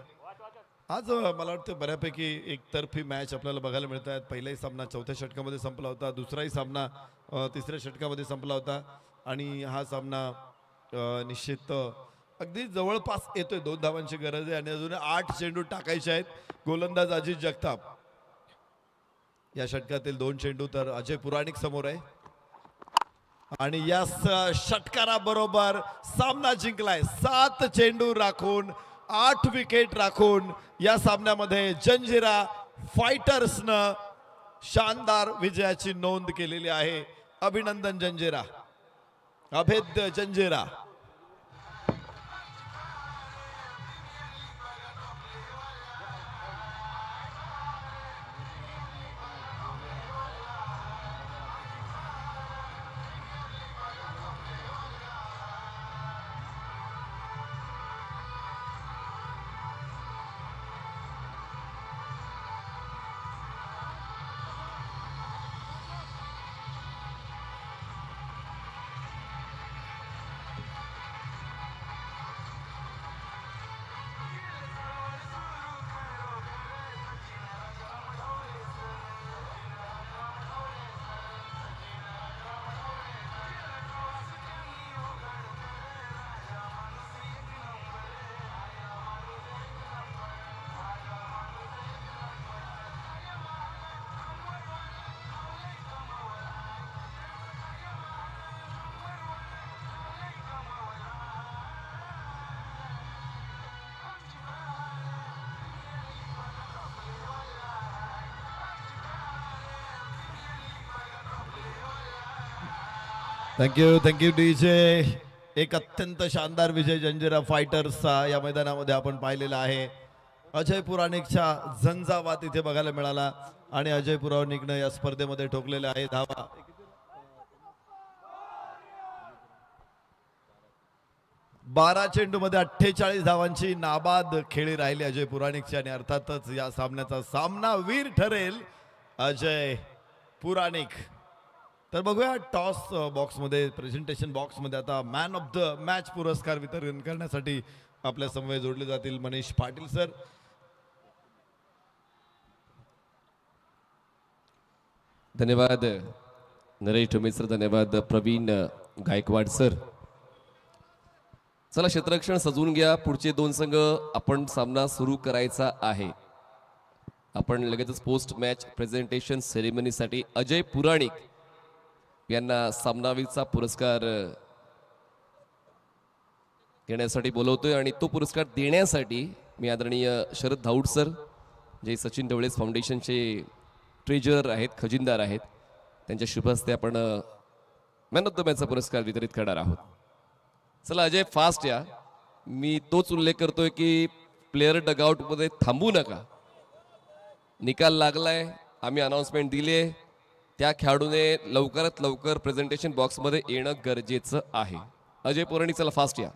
आज मला वाटतं बऱ्यापैकी एकतर्फी मॅच आपल्याला बघायला मिळत आहेत. पहिलाही सामना 4थ्या षटकामध्ये संपला होता. दुसराही सामना 3ऱ्या षटकामध्ये संपला होता आणि हा सामना निश्चित अगदी जवळपास येतोय. 2 धावांची गरज आहे आणि अजून 8 चेंडू टाकायचे आहेत. गोलंदाज अजित जगताप. या षटकातील 2 चेंडू तर अजय पुराणिक समोर आहे आणि या षटकाराबरोबर सामना जिंकलाय. 7 चेंडू राखून 8 विकेट राखून या सामन्यामध्ये जंजिरा फायटर्सनं शानदार विजयाची नोंद केलेली आहे. अभिनंदन जंजिरा. अभेद्य जंजिरा. Thank you DJ. एक अत्यंत शानदार विजय जंजिरा फायटर्सचा या मैदानामध्ये आपण पाहिलेला आहे. अजय पुराणिकच्या झंझावात इथे बघायला मिळाला आणि अजय पुराणिकनं या स्पर्धेमध्ये ठोकलेल्या आहे धावा. 12 चेंडूमध्ये 48 धावांची नाबाद खेळी राहिली अजय पुराणिकची आणि अर्थातच या सामन्याचा सामनावीर ठरेल अजय पुराणिक. तर बघूया टॉस बॉक्समध्ये प्रेझेंटेशन बॉक्समध्ये आता मॅन ऑफ द मॅच पुरस्कार वितरण करण्यासाठी आपल्या समवेत जोडले जातील मनीष पाटील सर. धन्यवाद नरेश ठोमे सर. धन्यवाद प्रवीण गायकवाड सर. चला क्षेत्ररक्षण सजवून घ्या. पुढचे 2 संघ आपण सामना सुरू करायचा आहे. आपण लगेचच पोस्ट मॅच प्रेझेंटेशन सेरेमनीसाठी अजय पुराणिक यांना सामनावीरचा पुरस्कार घेण्यासाठी बोलवतोय आणि तो पुरस्कार देण्यासाठी मी आदरणीय शरद धाऊड सर जे सचिन ढवळे फाउंडेशनचे ट्रेजरर आहेत, खजिनदार आहेत, त्यांच्या शुभ हस्ते आपण मॅन ऑफ द मॅचचा पुरस्कार वितरित करणार आहोत. चला अजय फास्ट या. मी तोच उल्लेख करतोय की प्लेयर डगआउटमध्ये थांबू नका. निकाल लागलाय, आम्ही अनाउन्समेंट दिली. त्या खेळाडूने लवकरात लवकर प्रेझेंटेशन बॉक्समध्ये येणं गरजेचं आहे. अजय पुराणिक चला फास्ट या.